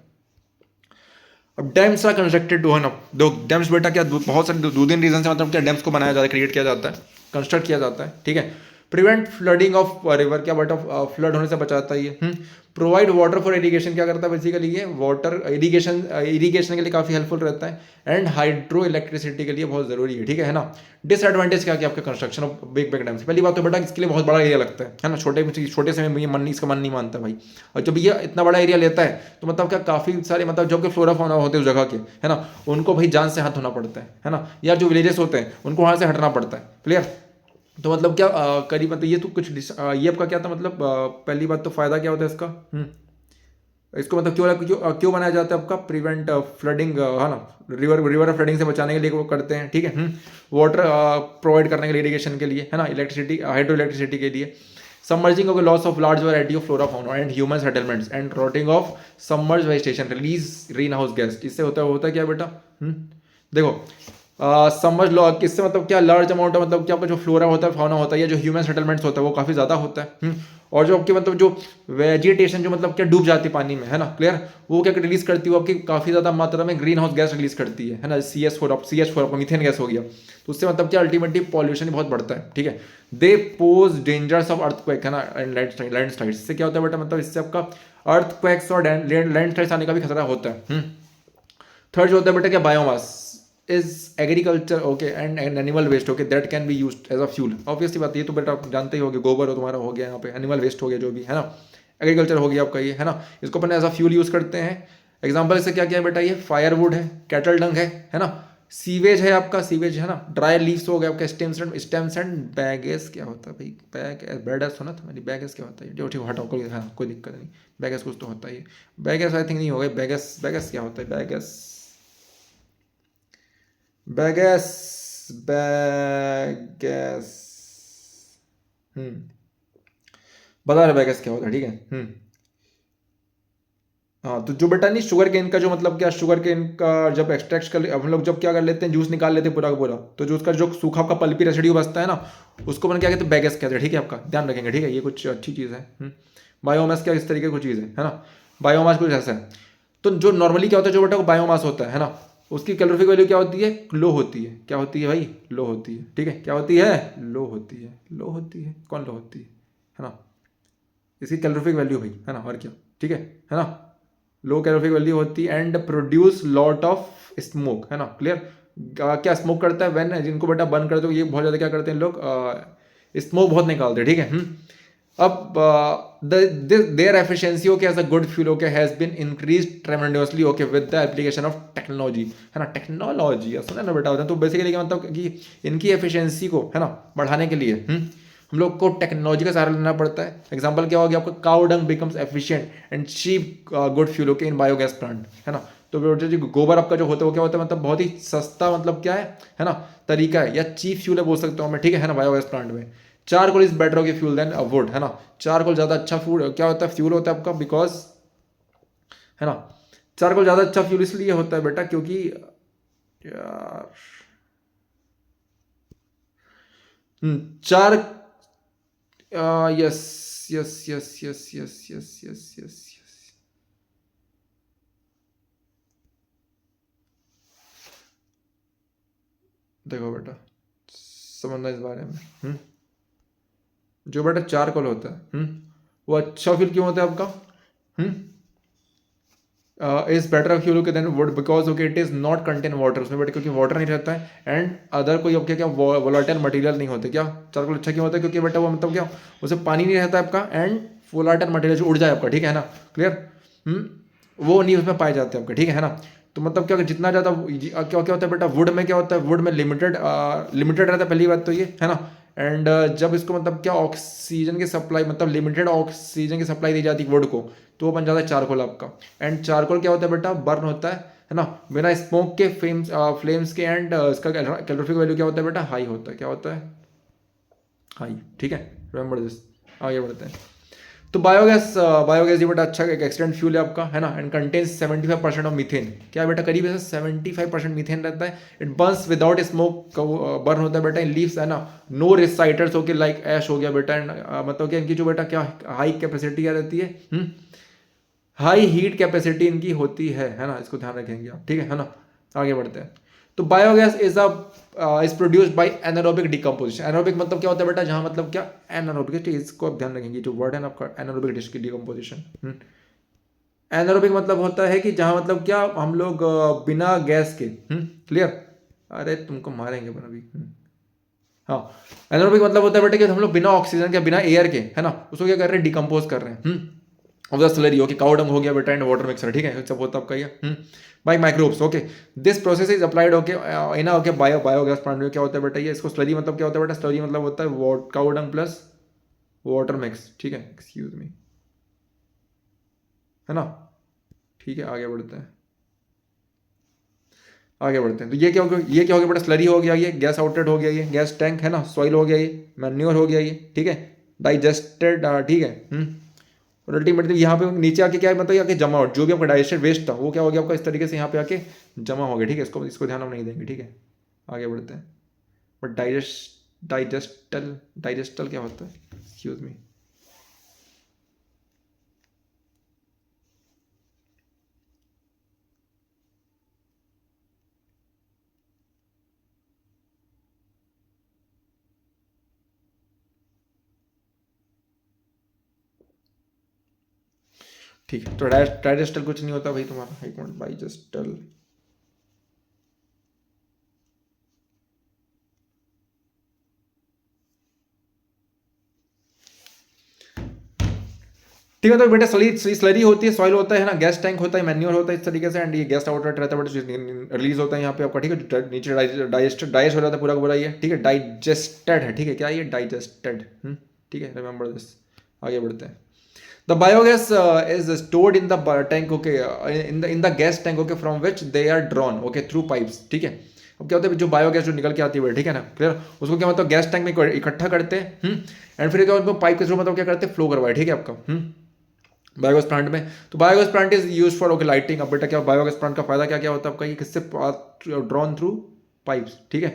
अब डैम्स आर कंस्ट्रक्टेड टू, है ना, दो डैम्स बेटा क्या बहुत सारे दो तीन रीजन से मतलब क्या डैम्स को बनाया जाता है, क्रिएट किया जाता है, कंस्ट्रक्ट किया जाता है, ठीक है। प्रिवेंट फ्लडिंग ऑफ रिवर, क्या बेटा फ्लड होने से बचाता है ये। प्रोवाइड वाटर फॉर इरीगेशन, क्या करता है बेसिकली ये वाटर इरीगेशन के लिए काफ़ी हेल्पफुल रहता है। एंड हाइड्रो इलेक्ट्रिसिटी के लिए बहुत ज़रूरी है, ठीक है ना। डिसएडवांटेज क्या क्या आपके construction of big big dams, पहली बात तो बेटा इसके लिए बहुत बड़ा एरिया लगता है ना, छोटे से में ये मन इसका मन नहीं मानता भाई। और जब ये इतना बड़ा एरिया लेता है तो मतलब क्या काफ़ी सारे मतलब जो कि फ्लोरा फौना होते हैं उस जगह के, है ना, उनको भाई जान से हाथ धोना पड़ता है ना, या जो विलेजेस होते हैं उनको वहाँ से हटना पड़ता है, क्लियर। तो मतलब क्या करीब मतलब ये तो कुछ ये आपका क्या था मतलब पहली बात तो फ़ायदा क्या होता है इसका, इसको मतलब क्यों बनाया जाता है आपका, प्रिवेंट फ्लडिंग, है ना, रिवर फ्लडिंग से बचाने के लिए वो करते हैं, ठीक है। वाटर प्रोवाइड करने के लिए, इरिगेशन के लिए, है ना, इलेक्ट्रिसिटी, हाइड्रो इलेक्ट्रिसिटी के लिए। Submerging of loss of large variety of flora fauna and human settlements and rotting of submerge vegetation, release green house gas. इससे होता है क्या बेटा, देखो समझ लो किससे मतलब क्या, लार्ज अमाउंट, मतलब क्या आपका जो फ्लोरा होता है, फाउना होता है, या जो ह्यूमन सेटलमेंट्स होता है वो काफ़ी ज़्यादा होता है। और जो आपके मतलब जो वेजिटेशन जो मतलब क्या डूब जाती है पानी में, है ना, क्लियर, वो क्या रिलीज करती है, आपकी काफ़ी ज़्यादा मात्रा में ग्रीन हाउस गैस रिलीज करती है ना, CH4 आपका मीथेन गैस हो गया। तो उससे मतलब क्या अल्टीमेटली पॉल्यूशन बहुत बढ़ता है, ठीक है। दे पोज डेंजर्स ऑफ अर्थक्वेक, है ना, एंड लैंडस्लाइड। इससे क्या होता है बेटा, मतलब इससे आपका अर्थक्वेक्स और लैंडस्लाइड्स आने का भी खतरा होता है। थर्ड जो होता है बेटा क्या, biomass is agriculture, okay, and animal waste, okay, that can be used as a fuel. Obviously बात, ये तो बेटा आप जानते ही होगे, गोबर हो तुम्हारा हो गया यहाँ पे, एनिमल वेस्ट हो गया जो भी, है ना, एग्रीकल्चर हो गया आपका ये, है ना, इसको अपन एज अ फ्यूल यूज करते हैं। एग्जाम्पल इससे क्या क्या है बेटा, ये फायरवुड है, कैटल डंग है ना, सीवेज है आपका, सीवेज है ना, ड्राई लीव्स हो गया आपका, स्टेम्स एंड बैगेस क्या होता है भाई, बैगेस सुना था मैंने, बैगेस क्या होता है, जो ठीक हटाओ, कोई हाँ कोई दिक्कत नहीं, बैगेस कुछ तो होता है, बैगेस आई थिंक नहीं होगा, बैगेस क्या होता है, बैगेस बैगेस बता रहे बैगेस क्या होता है, ठीक है। हाँ, तो जो बेटा नहीं, शुगर केन का जो मतलब क्या, शुगर केन का जब एक्सट्रैक्ट कर हम लोग जब क्या कर लेते हैं, जूस निकाल लेते हैं पूरा का पूरा, तो जो उसका जो सूखा का पल्पी रेसिड्यू बचता है ना, उसको अपन क्या कहते हैं, बैगेस कहते हैं, ठीक है, आपका ध्यान रखेंगे, ठीक है, ये कुछ अच्छी चीज़ है। बायोमास क्या इस तरीके की कुछ चीज़ है ना, बायोमास कुछ ऐसा है। तो जो नॉर्मली क्या होता है, जो बेटा बायोमास होता है ना, उसकी कैलोरीफिक वैल्यू क्या होती है, लो होती है, क्या होती है भाई, लो होती है, ठीक है, क्या होती है, लो होती है, लो होती है, कौन लो होती है ना, इसकी कैलोरीफिक वैल्यू भाई, है ना, और क्या, ठीक है ना, लो कैलोरीफिक वैल्यू होती है, and produce lot of smoke, है ना, क्लियर। क्या स्मोक करता है, व्हेन, जिनको बेटा बर्न करते हो, ये बहुत ज़्यादा क्या करते हैं लोग, स्मोक बहुत निकालते हैं, ठीक है। अब their efficiency okay as a good fuel okay has been increase tremendously okay with the application of technology, है ना, टेक्नोलॉजी सुना ना बेटा, तो बेसिकली क्या मतलब कि इनकी एफिशिएंसी को, है ना, बढ़ाने के लिए हम लोग को टेक्नोलॉजी का सहारा लेना पड़ता है। एग्जांपल क्या हो गया आपका, cow dung becomes efficient and cheap good fuel okay in biogas plant, है ना। तो जो गोबर आपका जो होता है वो क्या होता है, मतलब बहुत ही सस्ता, मतलब क्या है ना, तरीका है, या चीप फ्यूल है बोल सकता हूँ मैं, ठीक है ना, बायोगैस प्लांट में। Charcoal is better okay fuel than wood, है ना, चारकोल ज़्यादा अच्छा फूड क्या होता है, फ्यूल होता है आपका, बिकॉज, है ना, चारकोल ज़्यादा अच्छा फ्यूल इसलिए होता है बेटा क्योंकि, यार, चार, yes yes yes yes yes yes yes yes yes, देखो बेटा, समझना इस बारे में, जो बेटा चारकोल होता है, वो अच्छा फ्यूल क्यों होता है आपका, इज बेटर फ्यूल के than wood, because okay it is not contain water, उसमें बेटा क्योंकि वाटर नहीं रहता है, एंड अदर कोई आपके क्या वोलाटाइल मटेरियल नहीं होते, क्या चारकोल अच्छा क्यों होता है, क्योंकि बेटा वो मतलब क्या, उसमें पानी नहीं रहता है आपका, एंड वोलाटाइल मटेरियल जो उड़ जाए आपका, ठीक है ना, क्लियर, वो नहीं उसमें पाए जाते हैं आपके, ठीक है ना। तो मतलब क्या, जितना ज़्यादा क्या क्या होता है बेटा, वुड में क्या होता है, वुड में लिमिटेड रहता है, पहली बात तो ये है ना, एंड जब इसको मतलब क्या ऑक्सीजन की सप्लाई, मतलब लिमिटेड ऑक्सीजन की सप्लाई दी जाती है वुड को, तो वो बन जाता है चारकोल आपका। एंड चारकोल क्या होता है बेटा, बर्न होता है ना, बिना स्मोक के फ्लेम्स के, एंड इसका कैलोरीफिक वैल्यू क्या होता है बेटा, हाई होता है, क्या होता है, हाई, ठीक है, रिमेंबर दिस। आगे बढ़ते हैं। तो बायोगैस ये बेटा अच्छा एक एक्सीडेंट फ्यूल है आपका, है ना, एंड कंटेन्स 75% ऑफ मीथेन, क्या है बेटा, करीब ऐसे 75% मीथेन रहता है। It Burns without smoke, burn होता है बेटा इन लीव्स, है ना, नो रिसाइटर्स ओके लाइक ऐश हो गया बेटा, एंड मतलब क्या इनकी जो बेटा क्या हाई कैपेसिटी क्या रहती है, हाई हीट कैपेसिटी इनकी होती है ना, इसको ध्यान रखेंगे आप, ठीक है ना। आगे बढ़ते हैं। तो biogas is produced by anaerobic decomposition. Anaerobic मतलब क्या होता है बेटा, जहां मतलब क्या एनारोबिक, इसको आप ध्यान रखेंगे, जो वर्ड है ना आपका एनारोबिक डिकम्पोजिशन। एनारोबिक मतलब होता है कि जहां मतलब क्या हम लोग बिना गैस के, क्लियर, अरे तुमको मारेंगे अपन अभी, हाँ, एनारोबिक मतलब होता है बेटा कि हम लोग बिना ऑक्सीजन के, बिना एयर के, है ना, उसको क्या कर रहे हैं, डिकम्पोज कर रहे हैं, of the slurry okay, cow dung हो गया बेटा, एंड वाटर मिक्सर, ठीक है, सब होता है आपका ये, by microbes okay. This process is applied okay in okay biogas plant में क्या होता है बेटा, ये इसको स्लरी मतलब क्या होता है बेटा, स्लरी मतलब होता है काउडंग प्लस वाटर मिक्स, ठीक है, एक्सक्यूज मी, है ना, ठीक है, आगे बढ़ते हैं, आगे बढ़ते हैं। तो ये क्या हो गया, ये क्या हो गया बेटा, स्लरी हो गया, ये गैस आउटलेट हो गया, ये गैस टैंक है ना, सॉइल हो गया, ये मैन्योर हो गया, ये ठीक है, डाइजेस्टेड, ठीक है। और अल्टीमेटली यहाँ पे नीचे आके क्या है, मतलब आके जमा आउट, जो भी आपका डाइजेस्टेड वेस्ट था वो क्या हो गया आपका इस तरीके से यहाँ पे आके जमा हो गया, ठीक है। इसको इसको ध्यान हम नहीं देंगे, ठीक है, आगे बढ़ते हैं। बट डाइजेस्टल क्या होता है, एक्सक्यूज मी। ठीक है, तो डाइजेस्टल कुछ नहीं होता भाई तुम्हारा, एक मिनट, डाइजेस्टल, ठीक है। तो बेटा स्लरी होती है, सॉइल होता है ना, गैस टैंक होता है, मैन्योर होता है इस तरीके से, एंड ये गैस आउटलेट रहता है बट रिलीज होता है यहाँ पे आपका, ठीक है। नीचे डाइजेस्ट हो जाता है पूरा का पूरा, ये ठीक है, डाइजेस्टेड है, ठीक है, क्या ये डाइजेस्टेड, ठीक है, रिमेंबर दिस, आगे बढ़ते हैं। The biogas is stored in the tank, okay, in the gas tank, okay, from which they are drawn, okay, through pipes, ठीक है। अब क्या होता है, जो बायोगैस जो निकल के आती है, ठीक है ना, क्लियर, उसको क्या मतलब गैस टैंक में इकट्ठा करते हैं, एंड फिर क्या उनको पाइप के थ्रू मतलब क्या करते हैं, फ्लो करवाए, ठीक है आपका, बायोगैस प्लांट में। तो biogas plant is use for, okay, lighting. अब बेटा क्या बायोगैस प्लांट का फायदा क्या क्या होता है आपका, ये किससे ड्रॉन थ्रू पाइप्स, ठीक है,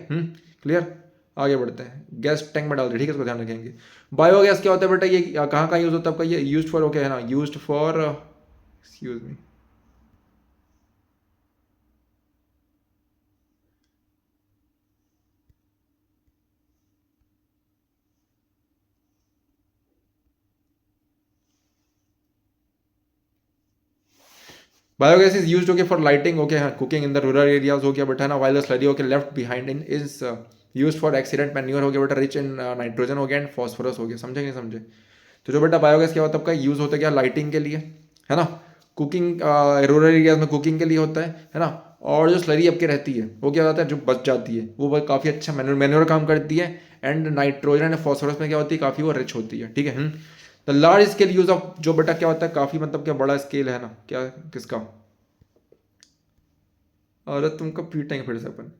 क्लियर, आगे बढ़ते हैं। गैस टैंक में डालते हैं, ठीक है, इसको ध्यान रखेंगे। बायोगैस क्या होता है बेटा, ये कहाँ कहाँ यूज होता है आपका, ये यूज फॉर, ओके है ना, use for, excuse me, biogas is used, okay, for lighting, okay, हाँ, cooking in the rural areas हो गया बेटा ना, while the slurry, okay, left behind in is use for accident manure हो गया बेटा, रिच इन नाइट्रोजन हो गया एंड फॉस्फोरस हो गया, समझे नहीं समझे। तो जो बेटा बायोगैस क्या होता है आपका, यूज होता है क्या, लाइटिंग के लिए, है ना, कुकिंग, रूरल एरियाज में कुकिंग के लिए होता है ना। और जो स्लरी आपके रहती है वो क्या होता है, जो बच जाती है वो काफ़ी अच्छा मैन्योर काम करती है, एंड नाइट्रोजन एंड फॉस्फोरस में क्या होती है, काफ़ी वो रिच होती है, ठीक है। The large scale use of, जो बेटा क्या होता है, काफ़ी मतलब क्या बड़ा स्केल है ना, क्या किसका, और तुमको पीटेंगे फिर से अपन,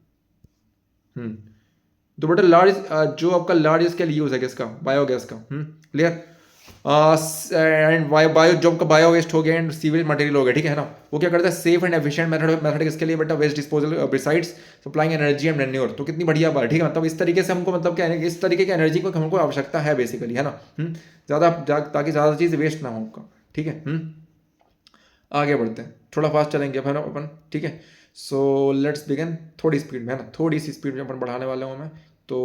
तो बेटा लार्ज, जो आपका लार्ज स्केल यूज है किसका, बायोगैस का, क्लियर, एंड बायो जो आपका बायो वेस्ट हो गया एंड सीवेज मटेरियल हो गया, ठीक है ना, वो क्या करता है, सेफ एंड एफिशिएंट मेथड किसके लिए बेटा, waste disposal besides supplying energy and manure. तो कितनी बढ़िया बात, ठीक है, मतलब इस तरीके से हमको मतलब क्या है, इस तरीके की एनर्जी को हमको आवश्यकता है बेसिकली, है ना, ज़्यादा ताकि ज़्यादा चीज़ वेस्ट ना हो आपका, ठीक है। आगे बढ़ते हैं, थोड़ा फास्ट चलेंगे अपन, ठीक है। सो लेट्स बिगिन, थोड़ी स्पीड में, है ना, थोड़ी सी स्पीड में अपन बढ़ाने वाले हूँ मैं। तो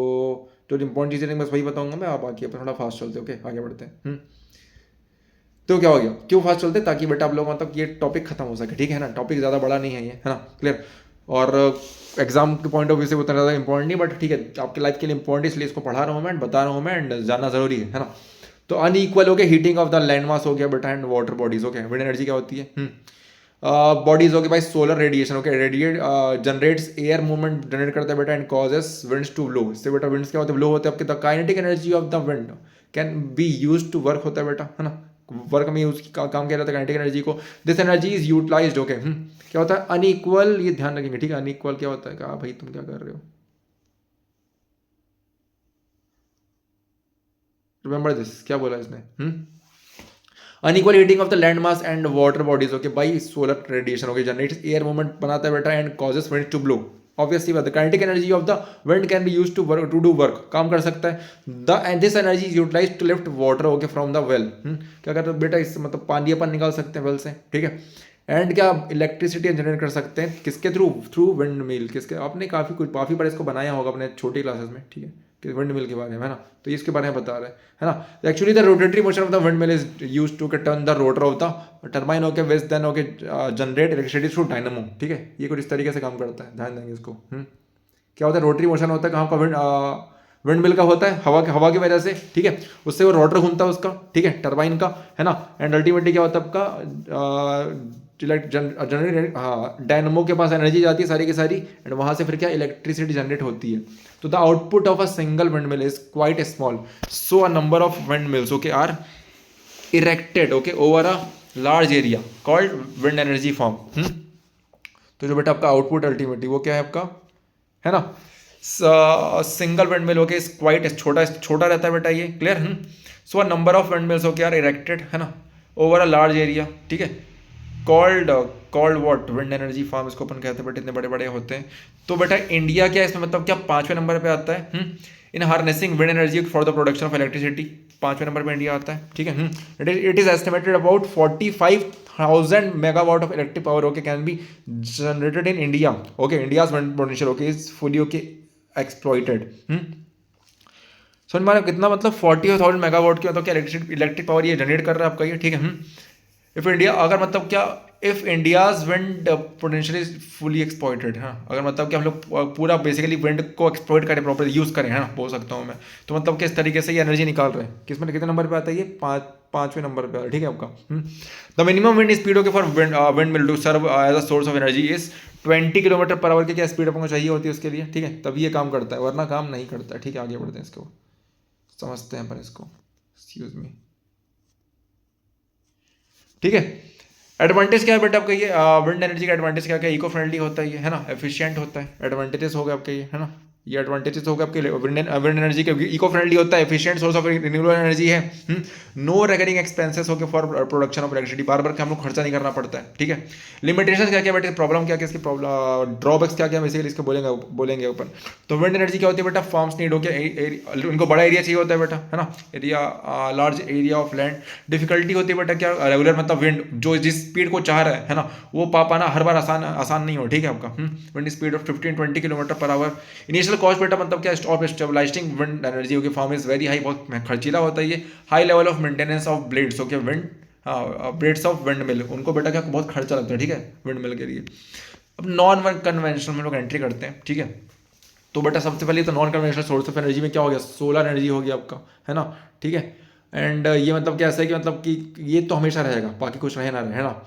जो इंपॉर्टेंट चीज़ें बस वही बताऊंगा मैं, आप बाकी अपन थोड़ा फास्ट चलते, ओके, आगे बढ़ते हैं। तो क्या हो गया, क्यों फास्ट चलते, ताकि बेटा आप लोग मतलब ये टॉपिक खत्म हो सके, ठीक है ना, टॉपिक ज़्यादा बड़ा नहीं है ये, है ना, क्लियर। और एग्जाम के पॉइंट ऑफ व्यू से उतना ज़्यादा इंपॉर्टेंट नहीं, बट ठीक है, आपके लाइफ के लिए इंपॉर्टेंट, इसलिए इसको पढ़ा रहा हूँ मैं एंड बता रहा हूँ मैं, एंड जानना जरूरी है ना। तो अनईक्वल हो गया heating of the land mass हो गया बेटा, and water bodies, okay, wind energy क्या होती है, बॉडीज हो गए भाई, solar radiation, okay, radiate generates air movement generate करता है बेटा, and causes winds to blow. इससे बेटा विंड्स क्या होते हैं, ब्लो होते हैं आपके, the kinetic energy of the wind can be use to work होता है बेटा, है ना, वर्क में यूज काम किया जाता है काइनेटिक एनर्जी को। This energy is utilised, okay, क्या होता है, अनइक्वल, ये ध्यान रखेंगे, ठीक है, अनइक्वल क्या होता है, कहा भाई तुम क्या कर रहे हो, रिमेंबर दिस, क्या बोला इसने, unequal heating of the land mass and water bodies, okay भाई, solar radiation, okay, generates air movement बनाता है बेटा, and causes wind to blow. Obviously बात है, kinetic energy of the wind can be use to work, to do work, काम कर सकता है। The and this energy is utilize to lift water, okay, from the well, क्या करते हैं बेटा, इससे मतलब पानी अपन निकाल सकते हैं वेल से, ठीक है। एंड क्या इलेक्ट्रिसिटी जनरेट कर सकते हैं किसके थ्रू, थ्रू विंड मिल, किसके, आपने काफ़ी बार इसको बनाया होगा अपने छोटी क्लासेस में, ठीक है, कि विंड मिल के बारे में, है ना, तो इसके बारे में बता रहे हैं, है ना। Actually the rotatory motion of the wind mill is use to turn the rotor of the turbine, okay, which then okay generate electricity through dynamo, ठीक है, ये कुछ इस तरीके से काम करता है, ध्यान देंगे इसको। क्या होता है, रोटरी मोशन होता है कहाँ का, विंड मिल का होता है, हवा की वजह से, ठीक है, उससे वो रोटर घूमता है उसका, ठीक है, टरबाइन का, है ना, एंड अल्टीमेटली क्या होता है आपका, जनरेट, हाँ, डायनमो के पास एनर्जी जाती है सारी की सारी, एंड वहाँ से फिर क्या इलेक्ट्रिसिटी जनरेट होती है। तो the output of a single wind mill is quite small, so a number of wind mills, okay, are erected, okay, over a large area called wind energy form. तो जो बेटा आपका आउटपुट अल्टीमेटली वो क्या है आपका, है ना, single wind mill okay quite छोटा छोटा रहता है बेटा ये, clear. So number of wind mills okay are erected, है ना, ओवर अ लार्ज एरिया, ठीक है, called called what wind energy farm, इसको अपन कहते हैं बेटा, इतने बड़े बड़े होते हैं। तो बेटा इंडिया क्या है इसमें, मतलब क्या 5वें नंबर पे आता है in harnessing wind energy for the production of electricity, 5वें नंबर पे इंडिया आता है, ठीक है। It is estimated about 45,000 megawatt of electric power okay can be generated in India, okay, India's wind potential okay is fully okay exploited. समझ में कितना, मतलब 40,000 मेगावाट की मतलब क्या इलेक्ट्रिक पावर ये जनरेट कर रहा है आपका ये, ठीक है। इफ इंडिया अगर मतलब क्या if India's wind potential is fully exploited, है, अगर मतलब कि हम लोग पूरा बेसिकली विंड को एक्सप्लॉइट करें, प्रॉपर यूज़ करें, है ना, बोल सकता हूँ मैं, तो मतलब किस तरीके से ये एनर्जी निकाल रहे हैं, किसमें कितने नंबर पे आता है ये, 5वें नंबर पे आता है, ठीक है आपका। The minimum wind speed okay for wind mill to serve as a source of energy is 20 kilometre per hour की क्या स्पीड आपको चाहिए होती है उसके लिए, ठीक है, तभी ये काम करता है, वरना काम नहीं करता है, ठीक है। आगे बढ़ते हैं, इसको समझते हैं अपन इसको, एक्सक्यूज मी, ठीक है। एडवांटेज क्या है बेटा आपका ये विंड एनर्जी का एडवांटेज क्या क्या, इको फ्रेंडली होता है ये, है ना, एफिशिएंट होता है, एडवांटेजेस हो गए आपके ये, है ना, ये एडवांटेजेस हो गए आपके विंड एनर्जी के, इको फ्रेंडली होता है, efficient source of renewable energy है, नो रेकरिंग एक्सपेंसेस हो गए फॉर प्रोडक्शन ऑफ इलेक्ट्रिसिटी, बार बार हम लोग खर्चा नहीं करना पड़ता है, ठीक है। लिमिटेशन क्या क्या बेटे, प्रॉब्लम क्या क्या इसकी, प्रॉब्लम ड्रॉबैक्स क्या क्या बेसिकली इसके बोलेंगे अपन। तो विंड एनर्जी क्या होती है बेटा, फार्म्स नीड हो गया, उनको बड़ा एरिया चाहिए होता है बेटा, है ना, area large area of land, difficulty होती है बेटा क्या, रेगुलर मतलब विंड जो जिस स्पीड को चाह रहा है ना, वो पा पाना हर बार आसान नहीं हो, ठीक है आपका। Wind speed of 15-20 kilometre per hour, initial cost बेटा मतलब क्या, of stabilising wind energy okay form is very high, बहुत खर्चीला होता है ये, high level of maintenance of blades okay wind, blades of wind mill, उनको बेटा क्या बहुत खर्चा लगता है, ठीक है, विंड मिल के लिए। अब नॉन कन्वेंशनल में लोग एंट्री करते हैं, ठीक है। तो बेटा सबसे पहले तो non conventional source of energy में क्या हो गया, सोलर एनर्जी हो गया आपका, है ना, ठीक है। एंड ये मतलब क्या ऐसा है कि मतलब कि ये तो हमेशा रहेगा, बाकी कुछ रहे ना रहे, है ना।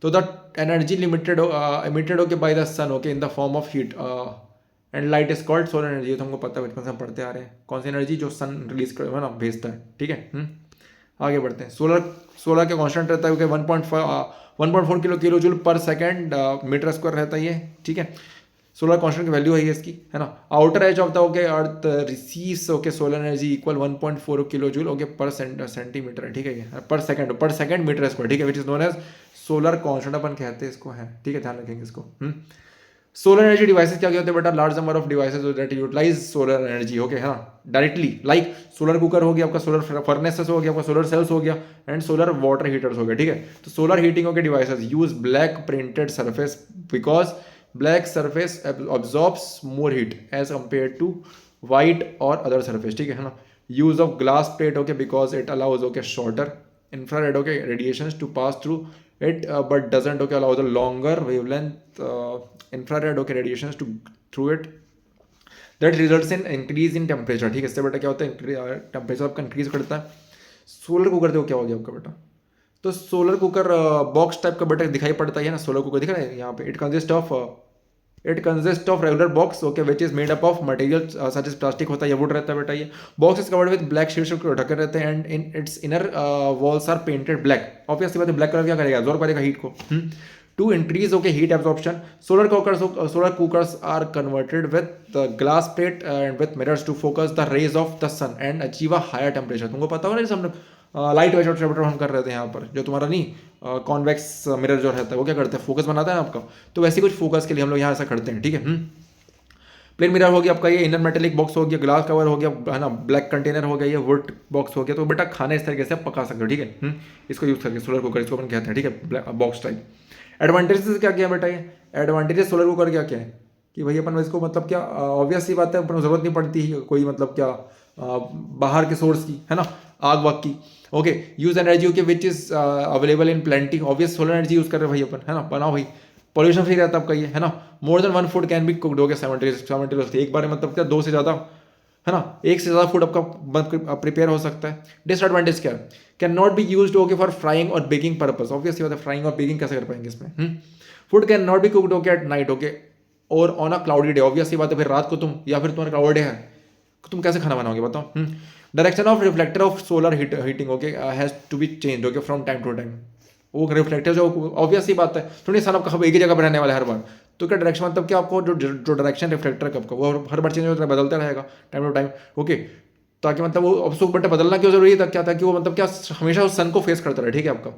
तो the energy emitted okay by the sun okay in the form of heat and light is called solar energy, तो हमको पता है, बचपन से हम पढ़ते आ रहे हैं, कौन सी एनर्जी, जो सन रिलीज कर, है ना, भेजता है, ठीक है। आगे बढ़ते हैं, सोलर का कांस्टेंट रहता है okay 1.4 kilo joule per second metre square रहता है ये, ठीक है। सोलर कांस्टेंट की वैल्यू है ये इसकी, है ना। Outer as of the okay earth receives okay solar energy equal 1.4 kilo joule okay पर सेंटीमीटर है, ठीक है, ये पर सेकंड मीटर स्क्वायर, ठीक है, which is known as solar constant अपन कहते हैं इसको, है, ठीक है, ध्यान रखेंगे इसको। सोलर एनर्जी डिवाइसेस क्या होते हैं बेटा, large number of devices that utilise solar energy okay, है ना, डायरेक्टली, लाइक सोलर कुकर हो गया आपका, सोलर फर्नेसेस हो गया आपका, सोलर सेल्स हो गया, एंड सोलर वाटर हीटर्स हो गया, ठीक है। तो सोलर हीटिंग के devices use black printed surface because black surface absorbs more heat as compared to white or other surface, ठीक है ना। Use of glass plate okay because it allows okay shorter infrared okay radiations to pass through it but doesn't okay allow the longer wavelength infrared okay radiations to through it that results in increase in temperature, ठीक है। इससे बेटा क्या होता है, temperature आपका increase करता है। सोलर कुकर देखो क्या हो गया आपका बेटा, तो सोलर कुकर बॉक्स टाइप का बेटा दिखाई पड़ता है ना, सोलर कुकर दिख रहा है यहाँ पे, it consist of regular box okay which is made up of material such as plastic होता है, ये वुड रहता है बेटा, ये box is covered with black sheets ढके रहते हैं and in its inner walls are painted black, obviously बात है, ब्लैक कलर क्या करेगा, absorb करेगा हीट को। To increase okay heat absorption, solar cookers are converted with the glass plate and with mirrors to focus the rays of the sun and achieve a higher temperature। तुमको पता होगा, जैसे हम लोग लाइट वेट चैप्टर हम कर रहे थे यहाँ पर, जो तुम्हारा नहीं कॉन्वेक्स मिरर जो रहता है वो क्या करता है, फोकस बनाता है आपका, तो वैसे कुछ फोकस के लिए हम लोग यहाँ ऐसा करते हैं, ठीक है। प्लेन मिरर हो गया आपका, ये इनर मेटेलिक बॉक्स हो गया, ग्लास कवर हो गया, है ना, ब्लैक कंटेनर हो गया, ये वुड बॉक्स हो गया, तो बेटा खाना इस तरीके से आप पका सकते हो, ठीक है। इसको यूज करके सोलर कुकर इसको अपन कहते हैं, ठीक है, बॉक्स टाइप। एडवांटेजेस क्या क्या बेटा, ये एडवांटेजेस सोलर कुकर क्या क्या है कि भाई अपन इसको मतलब क्या ऑब्वियस सी बात है, अपन को जरूरत नहीं पड़ती है कोई मतलब क्या बाहर के सोर्स की, है ना, आग वाग की, okay. Use energy okay which is available in plenty, obvious solar energy use कर रहे भाई अपन, है ना, बनाओ भाई, पॉल्यूशन फ्री रहता है आपका ये, है ना। More than 1 food can be cooked हो गया 70 एक बार में, मतलब क्या 2 से ज़्यादा, है ना, 1 से ज़्यादा फूड आपका प्रिपेयर हो सकता है। डिसएडवांटेज क्या है, can not be use okay for frying और बेकिंग पर्पज, ऑब्वियसली बात है, फ्राइंग और बेकिंग कैसे कर पाएंगे इसमें। Food can not be cooked okay at night okay और on a cloudy day, obviously बात है, फिर रात को तुम या फिर तुम्हारा क्लाउड डे है, तुम कैसे खाना बनाओगे बताओ। Direction of reflector of solar heating okay has to be change okay from time to time, वो रिफ्लेक्टर जो ऑब्वियस ही बात है, थोड़ी सन आपका एक ही जगह पर रहने वाला है हर बार। तो क्या डायरेक्शन मतलब कि आपको जो डायरेक्शन रिफ्लेक्टर का वो हर बार चेंज होता है, बदलता रहेगा टाइम टू टाइम। ओके, ताकि मतलब वो अब उसको बट बदलना क्यों जरूरी है, क्या था कि वो मतलब क्या हमेशा उस सन को फेस करता रहे, ठीक है आपका।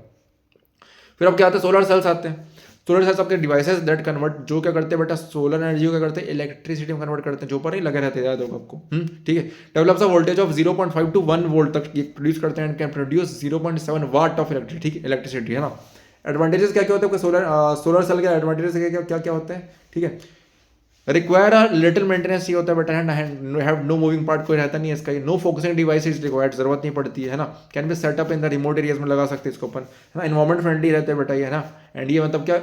फिर अब क्या आता है, सोलर सेल्स आते हैं। सोलर सेल्स आपके डिवाइसेस दैट कन्वर्ट, जो क्या करते हैं बेटा, सोलर एनर्जी को क्या करते हैं, इलेक्ट्रिसिटी में कन्वर्ट करते हैं, जो ऊपर ही लगे रहते हैं, याद होगा आपको। ठीक है। Develops a voltage of 0.5 to 1 volt तक ये प्रोड्यूस करते हैं and can produce 0.7 watt of electricity, ठीक है, इलेक्ट्रिसिटी, है ना। एडवांटेजेस क्या क्या होते हैं सोलर सेल के, एडवांटेजेस क्या क्या होते हैं, ठीक है। रिक्वायर अ लिटिल मेंटेनेंस, ये होता है बेटा, हैव नो मूविंग पार्ट, कोई रहता नहीं है इसका, no focusing device is required, जरूरत नहीं पड़ती है ना। Can be set up in the remote areas में लगा सकते हैं इसको अपन, है ना। इन्वायरमेंट फ्रेंडली रहते हैं बेटा ये, है ना। एंड ये मतलब क्या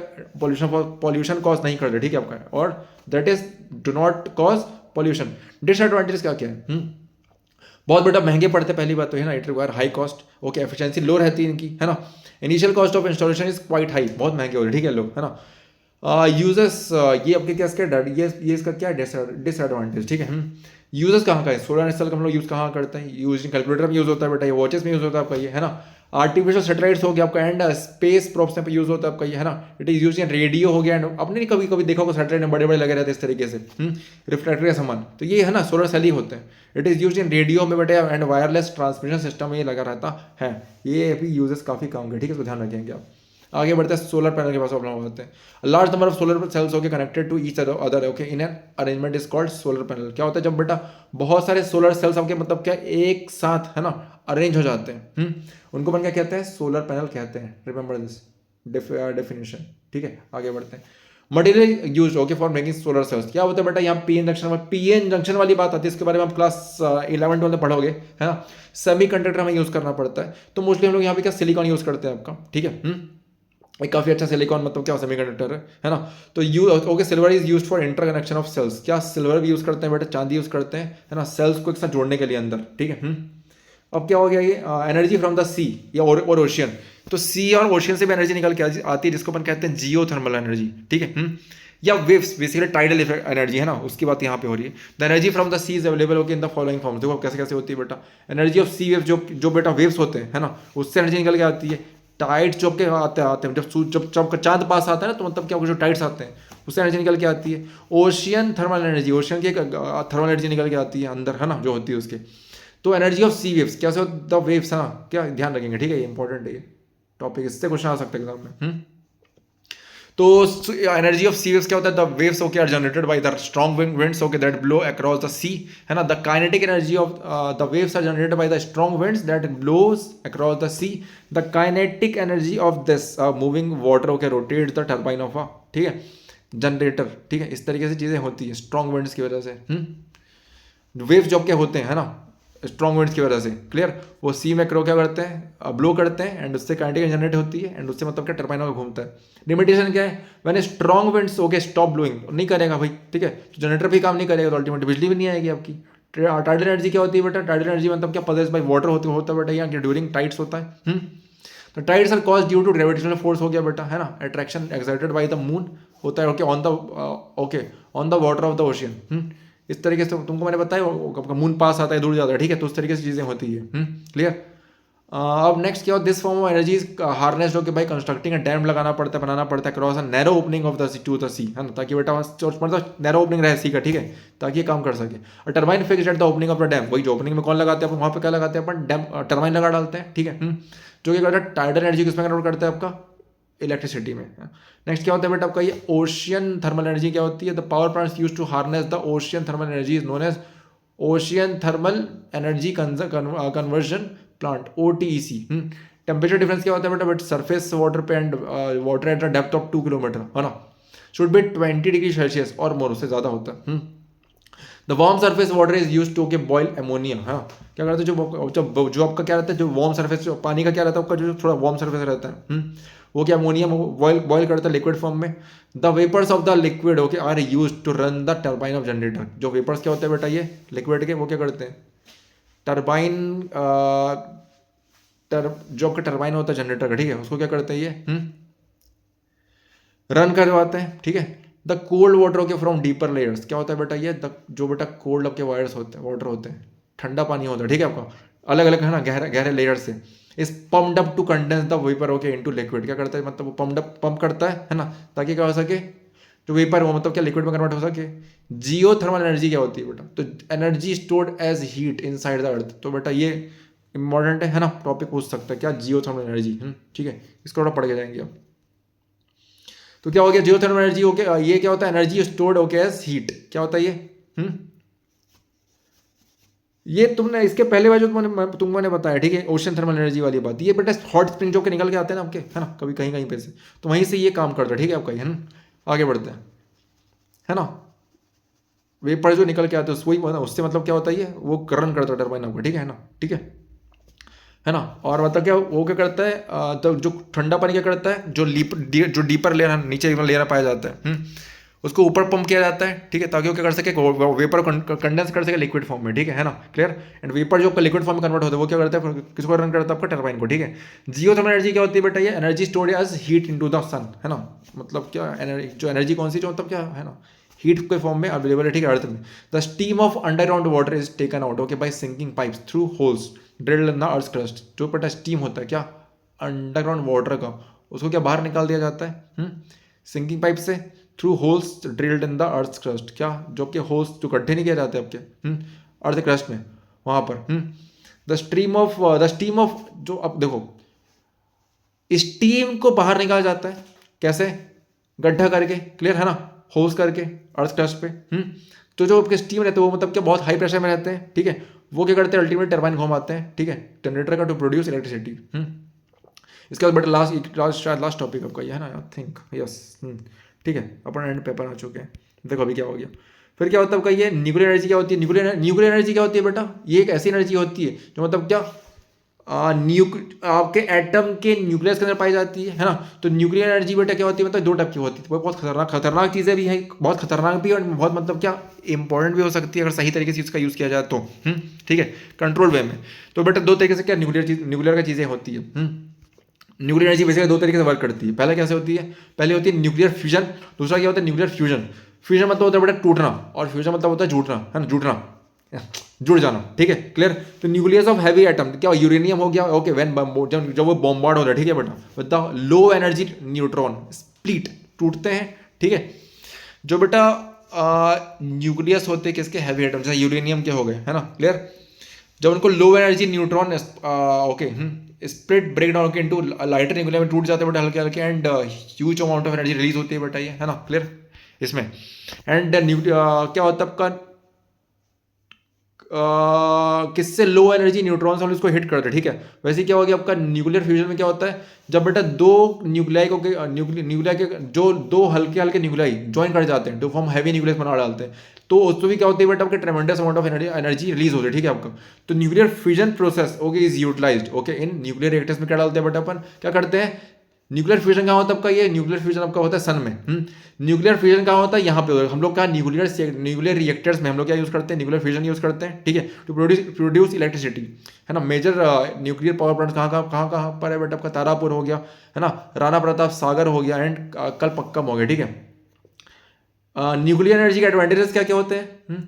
पॉल्यूशन कॉज नहीं करते, ठीक है आपका, और that is do not cause pollution. Disadvantage क्या क्या है, बहुत बेटा महंगे पड़ते हैं, पहली बात तो है ना, it require high cost, okay, efficiency low रहती है इनकी, है ना। Initial cost of installation is quite high, बहुत महंगे होते हैं, ठीक है लोग, है ना। यूजर्स, ये आपके क्या इसके ये इसका क्या डिसएडवांटेज, ठीक है। यूजर्स कहाँ का है, सोलर सेल का हम लोग यूज़ कहाँ करते हैं, यूज कैलकुलेटर में यूज़ होता है बेटा, ये वॉचेस में यूज़ होता है आपका ये, है ना। आर्टिफिशियल सैटेलाइट्स हो गया आपका, एंड स्पेस प्रोप्स पे यूज़ होता है आपका ये, है ना। It is use in radio हो गया, एंड आपने कभी कभी देखा होगा सैटेलाइट में बड़े बड़े लगे रहते हैं इस तरीके से, रिफ्लेक्टर का सामान, तो ये है ना सोलर सेल ही होते हैं। It is use in radio में बेटे, एंड वायरलेस ट्रांसमिशन सिस्टम में ये लगा रहता है, ये भी यूजेस काफ़ी काम का, ठीक है, इसको ध्यान रखेंगे आप। आगे बढ़ते हैं सोलर पैनल के पास प्रॉब्लम होते हैं। Large number of solar cells होके connected to each other, okay, in an arrangement is called solar panel. क्या होता है जब बेटा बहुत सारे सोलर सेल्स आपके मतलब क्या एक साथ, है ना, अरेंज हो जाते हैं, उनको अपन क्या कहते हैं, सोलर पैनल कहते हैं। रिमेंबर दिस डेफिनेशन, ठीक है। आगे बढ़ते हैं। Material use, okay, for making solar cells, क्या होता है बेटा, यहाँ पीएन जंक्शन वाली बात आती है, इसके बारे में आप क्लास 11-12 में पढ़ोगे, है ना। सेमी कंडक्टर हमें यूज करना पड़ता है, तो मोस्टली हम लोग यहाँ पे क्या सिलिकॉन यूज करते हैं आपका, ठीक है। एक काफ़ी अच्छा सिलिकॉन मतलब क्या सेमीकंडक्टर है ना। तो okay, silver is used for interconnection of cells, क्या सिल्वर भी यूज करते हैं बेटा, चांदी यूज करते हैं, है ना, सेल्स को एक साथ जोड़ने के लिए अंदर, ठीक है। अब क्या हो गया ये, एनर्जी फ्रॉम द सी या और ओशियन, तो सी और ओशियन से भी एनर्जी निकल के आती है, जिसको अपन कहते हैं जियो थर्मल एनर्जी, ठीक है। या वेव्स, बेसिकली टाइडल एनर्जी, है ना, उसकी बात यहाँ पे हो रही है। The energy from the sea is available होगी इन द फॉलोइंग फॉर्म, देखो कैसे कैसे होती है बेटा। एनर्जी ऑफ सी वेव, जो बेटा वेव्स होते हैं, है ना, उससे एनर्जी निकल के आती है। टाइड जो के आते हैं जब चांद पास आता है ना, तो मतलब क्या जो टाइड्स आते हैं उससे एनर्जी निकल के आती है। ओशियन थर्मल एनर्जी, ओशियन की थर्मल एनर्जी निकल के आती है अंदर, है ना, जो होती है उसके। तो एनर्जी ऑफ सी वेव्स, कैसे द वेव्स, है ना, क्या ध्यान रखेंगे, ठीक है, ये इंपॉर्टेंट है ये टॉपिक, इससे क्वेश्चन आ सकता है एग्जाम में। तो एनर्जी ऑफ सी वेव्स क्या होता है, the waves okay are generated by the strong winds okay that blow across the sea, है ना। The kinetic energy of the waves are generated by the strong winds that blows across the sea. The kinetic energy of this moving water okay rotate the turbine of a, ठीक है, generator, ठीक है। इस तरीके से चीजें होती है स्ट्रॉन्ग विंड्स की वजह से। वेव्स जो क्या होते हैं, है ना, स्ट्रॉन्ग विंड्स की वजह से, क्लियर, वो सी में क्या करते हैं, ब्लो करते हैं, एंड उससे काइनेटिक जनरेट होती है, एंड उससे मतलब क्या टर्बाइनों का घूमता है। लिमिटेशन क्या है, मैंने strong winds okay stop blowing, नहीं करेगा भाई, ठीक है, तो जनरेटर भी काम नहीं करेगा, तो अल्टीमेटली बिजली भी नहीं आएगी आपकी। टाइडल एनर्जी क्या होती है बेटा, टाइडल एनर्जी मतलब क्या पॉजेस्ड बाय वाटर होता है बेटा, यहाँ ड्यूरिंग टाइड्स होता है। तो tides are cause due to gravitational force हो गया बेटा, है ना, attraction exerted by the moon होता है, okay on the water of the ocean. इस तरीके से तुमको मैंने बताया, मून पास आता है, दूर जाता है, ठीक है, तो उस तरीके से चीज़ें होती है, क्लियर। अब नेक्स्ट क्या हो, this form of energy harness जो कि भाई कंस्ट्रक्टिंग अ डैम लगाना पड़ता है, बनाना पड़ता है cross a narrow opening of the sea to the sea, है ना, ताकि बेटा मतलब नैरो ओपनिंग रहे सी का, ठीक है, ताकि ये काम कर सके। और turbine fixed at the opening of the dam, वही जो ओपनिंग में कौन लगाते हैं अपन, वहाँ पे क्या लगाते हैं अपन, डैम टर्बाइन लगा डालते हैं, ठीक है। जो कि करता है टाइडल एनर्जी किसमें कन्वर्ट करता है आपका, इलेक्ट्रिसिटी में। नेक्स्ट क्या होता है बेटा आपका ये ओशियन थर्मल एनर्जी क्या होती है, the power plants used to harness the ocean thermal energy is known as ocean thermal energy conversion plant, OTEC। Temperature difference क्या होता है बेटा, सरफेस वाटर पे and water at the depth of 2 kilometre, है ना, शुड बी 20 डिग्री सेल्सियस और मोर, उससे ज़्यादा होता है। The warm surface water is use to के बॉयल एमोनिया, हाँ, क्या करते हैं जो आपका क्या रहता है, जो वार्म सरफेस पानी का क्या रहता है आपका, जो थोड़ा वार्म सरफेस रहता है, वो क्या अमोनियम बॉयल करता है लिक्विड फॉर्म में। The vapours of the liquid okay are use to run the turbine of generator, जो वेपर्स क्या होते हैं बेटा ये लिक्विड के, वो क्या करते हैं, टर्बाइन जो आपका टर्बाइन होता है जनरेटर का, ठीक है, उसको क्या करते हैं ये रन करवाते हैं, ठीक है। The cold water okay from deeper layers, क्या होता है बेटा ये जो बेटा कोल्ड आपके वायर्स होते हैं, वाटर होते हैं, ठंडा पानी होता है, ठीक है, आपका अलग अलग, है ना, गहरे गहरे लेयर से, is pumped up to condense the vapour okay into liquid. क्या करता है मतलब वो पंप करता है ना, ताकि क्या हो सके जो वेपर वो मतलब क्या लिक्विड में कन्वर्ट हो सके। जियो थर्मल एनर्जी क्या होती है बेटा, तो energy stored as heat inside the earth. तो बेटा ये इंपॉर्टेंट है ना, टॉपिक पूछ सकता है क्या, जियो थर्मल एनर्जी। ठीक है, इसको थोड़ा पढ़ के जाएंगे आप। तो क्या हो गया जियो थर्मल एनर्जी, ओके ये क्या होता है, energy stored okay as heat. क्या होता है ये तुमने इसके पहले बार जो तुमने बताया, ठीक है, ओशन थर्मल एनर्जी वाली बात, ये बेटा हॉट स्प्रिंग जो के निकल के आते हैं ना आपके, है ना, कभी कहीं कहीं पे से, तो वहीं से ये काम करता है। ठीक है आपका, है ना, आगे बढ़ते हैं, है ना। वेपर जो निकल के आते हैं वही उससे मतलब क्या होता है, ये वो रन करता है टर्बाइन आपका। ठीक है ना, ठीक है ना। और मतलब क्या वो क्या करता है, तो जो ठंडा पानी क्या करता है, जो डीपर लेयर नीचे लेयर पाया जाता है, उसको ऊपर पंप किया जाता है। ठीक है, ताकि वो क्या कर सके, वेपर कंडेंस कर सके लिक्विड फॉर्म में। ठीक है ना, क्लियर। एंड वेपर जो लिक्विड फॉर्म में कन्वर्ट होता है वो क्या करता है, किसको रन करता है, आपका टर्बाइन को। ठीक है, जियोथर्मल एनर्जी क्या होती है बेटा, ये energy stored as heat into the sun, है ना। मतलब क्या एनर्जी, जो एनर्जी कौन सी, जो मतलब क्या है ना, हीट के फॉर्म में अवेलेबल है। ठीक है, अर्थ में। The steam of underground water is taken out okay by sinking pipes through holes drilled in the earth crust. जो बेटा स्टीम होता है क्या अंडरग्राउंड वाटर का, उसको क्या बाहर निकाल दिया जाता है सिंकिंग पाइप से, through holes drilled in the earth crust. क्या, जो आपके होल्स जो गड्ढे नहीं किए जाते आपके अर्थ क्रस्ट में, वहां पर द स्टीम ऑफ जो, अब देखो स्टीम को बाहर निकाला जाता है कैसे, गड्ढा करके, क्लियर है ना, होल्स करके अर्थ क्रस्ट पे। तो जो आपके स्टीम रहते हैं वो मतलब क्या बहुत हाई प्रेशर में रहते हैं। ठीक है, वो क्या करते हैं, अल्टीमेट टर्बाइन घुमाते हैं। ठीक है, जनरेटर का, टू प्रोड्यूस इलेक्ट्रिसिटी। इसके बाद बेटा लास्ट टॉपिक आपका ये है ना, आई थिंक, यस। ठीक है, अपन एंड पेपर आ चुके हैं। देखो अभी क्या हो गया, फिर क्या होता है आपका ये न्यूक्लियर एनर्जी। क्या होती है न्यूक्लियर एनर्जी, क्या होती है बेटा, ये एक ऐसी एनर्जी होती है जो मतलब क्या आपके एटम के न्यूक्लियस के अंदर पाई जाती है ना। तो न्यूक्लियर एनर्जी बेटा क्या होती है, मतलब दो टाइप की होती है। वो बहुत खतरनाक चीज़ें भी हैं, बहुत खतरनाक भी है, और बहुत मतलब क्या इंपॉर्टेंट भी हो सकती है अगर सही तरीके से इसका यूज़ किया जाए तो। ठीक है, कंट्रोल वे में। तो बेटा दो तरीके से क्या न्यूक्लियर का चीज़ें होती है। न्यूक्लियर एनर्जी बेसिकली दो तरीके से वर्क करती है। पहले कैसे होती है, पहले होती है न्यूक्लियर फ्यूजन, दूसरा क्या होता है न्यूक्लियर फ्यूजन। फ्यूजन मतलब होता है बेटा टूटना, और फ्यूजन मतलब होता है जुड़ना, है ना, जुड़ जाना। ठीक है, क्लियर। तो न्यूक्लियस ऑफ हैवी एटम क्या यूरेनियम हो गया ओके, व्हेन जब वो बॉम्बार्ड होता है, ठीक है बेटा, with the low energy neutron split, टूटते हैं। ठीक है, जो बेटा न्यूक्लियस होते हैं किसके, हैवी एटम, जैसे यूरेनियम के हो गए, है ना, क्लियर। जब उनको low energy neutron okay split break down के इनटू लाइटर न्यूक्लियर में टूट जाते हैं बेटा हल्के हल्के, and huge amount of energy release होती है बेटा, ये है ना, क्लियर इसमें। एंड क्या होता है आपका किससे, लो एनर्जी न्यूट्रॉन्स हम इसको हिट करते हैं। ठीक है, वैसे क्या हो गया आपका न्यूक्लियर फ्यूजन में क्या होता है, जब बेटा दो न्यूक्लियाई को न्यूक्लिया के जो दो हल्के हल्के न्यूक्लियाई ज्वाइन कर जाते हैं, तो फॉर्म हैवी न्यूक्लियस बना डालते हैं, तो उसमें भी क्या होती है बेटा आपके tremendous amount of energy release होती है। ठीक है आपका, तो nuclear fusion process okay is utilised okay in nuclear reactors में क्या डालते हैं बेटा अपन, क्या करते हैं, न्यूक्लियर फ्यूजन कहाँ होता है आपका, ये न्यूक्लियर फ्यूजन आपका होता है सन में। न्यूक्लियर फ्यूजन कहाँ होता है, यहाँ पे हम लोग कहाँ न्यूक्लियर रिएक्टर्स में हम लोग क्या यूज करते हैं, न्यूक्लियर फ्यूजन यूज करते हैं। ठीक है, टू प्रोड्यूस इलेक्ट्रिसिटी, है ना। मेजर न्यूक्लियर पावर प्लांट कहाँ पर है बेटा आपका, तारापुर हो गया, है ना, राणा प्रताप सागर हो गया, एंड कलपक्कम हो गया। ठीक है, न्यूक्लियर एनर्जी के एडवांटेजेस क्या क्या होते हैं,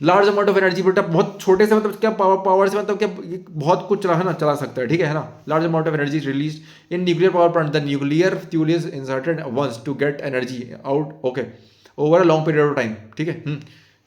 लार्ज अमाउंट ऑफ एनर्जी बेटा, बहुत छोटे से मतलब क्या पावर से मतलब क्या बहुत कुछ चला सकता है। ठीक है ना, large amount of energy release in nuclear power plant, the nuclear fuel is inserted once to get energy out okay over a long period of time. ठीक है,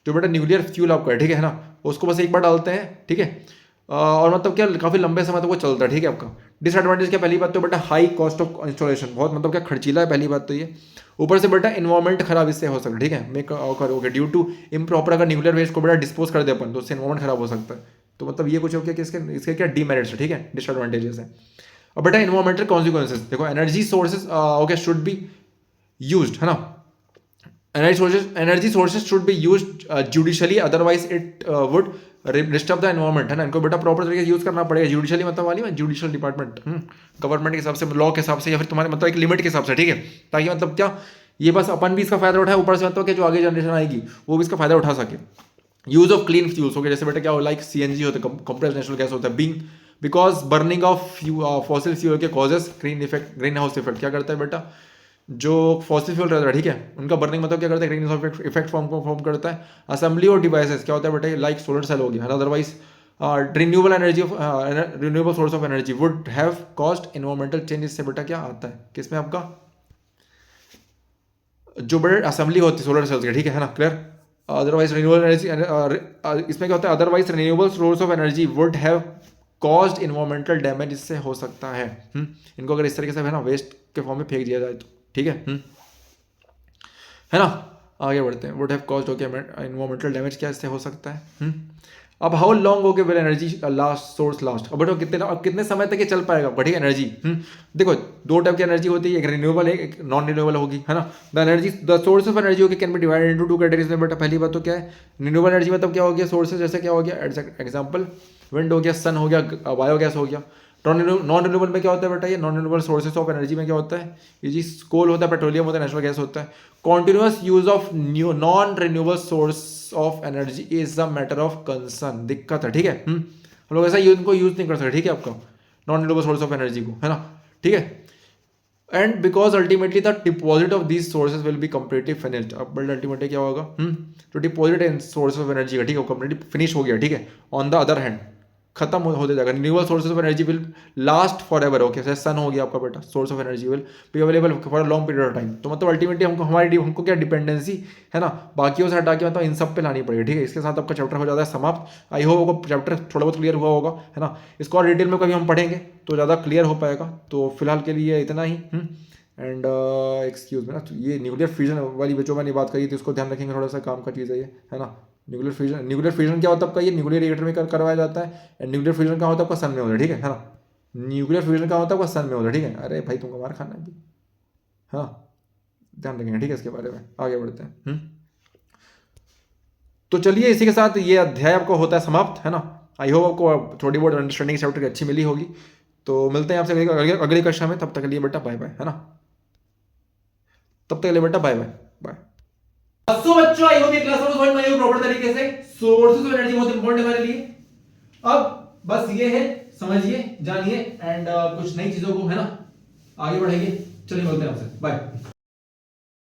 जो बेटा न्यूक्लियर फ्यूल आपका है, ठीक है ना, उसको बस एक बार डालते हैं। ठीक है, और मतलब क्या काफ़ी लंबे समय तक वो चलता है। ठीक है आपका डिसएडवांटेज क्या, पहली बात तो बेटा हाई कॉस्ट ऑफ इंस्टॉलेशन, बहुत मतलब क्या खर्चीला है, पहली बात तो ये। ऊपर से बेटा इन्वायरमेंट खराब इससे हो सकता है। ठीक है, make okay due to improper, अगर न्यूक्लियर वेस्ट को बेटा डिस्पोज कर दे अपन तो उससे इन्वायरमेंट खराब हो सकता है। तो मतलब ये कुछ हो गया कि इसके क्या डीमेरिट्स है। ठीक है, डिसएडवांटेजेस है। और बेटा इन्वायरमेंटल कॉन्सिक्वेंसेज देखो, energy sources okay should be used, है ना, energy sources should be used judicially, otherwise it would disturb the environment, है ना। इनको बेटा प्रॉपर तरीके से यूज करना पड़ेगा, जुडिशली मतलब वाली जुडिशल डिपार्टमेंट, गवर्नमेंट के हिसाब से, लॉ के हिसाब से, या फिर तुम्हारे मतलब एक लिमिट के हिसाब से। ठीक है, ताकि मतलब क्या ये बस अपन भी इसका फायदा उठाए, ऊपर से मतलब क्या जो आगे जनरेशन आएगी वो भी इसका फायदा उठा सके। यूज ऑफ क्लीन फ्यूल्स हो गए, जैसे बेटा क्या हो, लाइक सीएनजी होता है, कंप्रेस्ड नेचुरल गैस होता है, being because burning of fossil fuel के कॉजेस ग्रीन हाउस इफेक्ट। क्या करता है बेटा, जो फॉसिल फ्यूल रहता है, ठीक है, उनका बर्निंग मतलब क्या करता है, ग्रीन हाउस इफेक्ट फॉर्म करता है। असेंबली और डिवाइसेस क्या होता है बेटा, लाइक सोलर सेल हो गया, है ना, otherwise renewable energy of renewable source of energy would have caused environmental change. इससे बेटा क्या आता है किसमें आपका जो बड़े असेंबली होती है सोलर सेल्स की, ठीक है ना, क्लियर। अदरवाइज रिन्यूएबल एनर्जी इसमें क्या होता है, otherwise renewable source of energy would have caused environmental damage, इससे हो सकता है। इनको अगर इस तरीके से है ना वेस्ट के फॉर्म में फेंक दिया जाए तो, ठीक है ना। आगे बढ़ते हैं। Would have caused okay environmental damage, क्या इससे हो सकता है। अब how long okay will energy last source last, अब बेटा कितने समय तक ये चल पाएगा बढ़िया एनर्जी। देखो दो टाइप की एनर्जी होती है, एक रिन्यूएबल है एक नॉन रिन्यूएबल होगी, है ना। The energy the source of energy okay can B divided into two categories में। बेटा पहली बात तो क्या है, रिन्यूएबल एनर्जी मतलब क्या हो गया, सोर्सेज जैसे क्या हो गया, एग्जाम्पल विंड हो गया, सन हो गया, बायोगैस हो गया। नॉन रिन्यूएबल में क्या होता है बेटा, ये non renewable sources of energy में क्या होता है, ये जी कोल होता है, पेट्रोलियम होता है, नेचुरल गैस होता है। Continuous use of non renewable source of energy is a matter of concern, दिक्कत है, ठीक है। हम लोग ऐसा इनको यूज नहीं कर सकते, ठीक है, आपका non renewable source of energy को, है ना, ठीक है। And because ultimately the deposit of these sources will be completely finished. अब बट अल्टीमेटली क्या होगा, जो deposit in source of energy का, ठीक है, कंप्लीटली फिनिश हो गया, ठीक है। ऑन द अदर हैंड खत्म होते जाएगा। Renewable sources of energy will last for ever, okay. जैसे सन हो गया आपका बेटा, source of energy will be available for a long period of time. तो मतलब अल्टीमेटली हमको क्या डिपेंडेंसी है ना बाकियों से हटा के मतलब इन सब पे लानी पड़ेगी, ठीक है। इसके साथ आपका चैप्टर हो जाता है समाप्त। आई होप आपको चैप्टर थोड़ा बहुत क्लियर हुआ होगा, है ना। इसको और डिटेल में कभी हम पढ़ेंगे तो ज़्यादा क्लियर हो पाएगा। तो फिलहाल के लिए इतना ही। एंड एक्सक्यूज मी ना, ये न्यूक्लियर फ्यूजन वाली जो मैंने बात करी थी उसको ध्यान रखेंगे, थोड़ा सा काम का चीज़ है ये, है ना। न्यूक्लियर फ्यूजन क्या होता है आपका, ये न्यूक्लियर रिएक्टर में करवाया जाता है। एंड न्यूक्लियर फ्यूजन कहाँ होता है आपका, सन में होता है, ठीक है ना। न्यूक्लियर फ्यूजन कहाँ होता है आपका, सन में होता है, ठीक है। अरे भाई तुमको मार खाना है अभी, हाँ ध्यान रखेंगे, ठीक है। इसके बारे में आगे बढ़ते हैं। तो चलिए इसी के साथ ये अध्याय आपको होता है समाप्त, है ना। आई होप आपको थोड़ी बहुत अंडरस्टैंडिंग चैप्टर की अच्छी मिली होगी। तो मिलते हैं आपसे अगली कक्षा में, तब तक के लिए बेटा बाय बाय, है ना। तब तक के लिए बेटा बाय बाय बाय। सो बच्चों आई होप ये क्लास समझ में आई हो प्रॉपर तरीके से। सोर्सेज ऑफ एनर्जी बहुत इंपॉर्टेंट है हमारे लिए। अब बस ये है, समझिए जानिए एंड कुछ नई चीजों को, है ना, आगे बढ़ेंगे। चलिए मिलते हैं आपसे, बाय।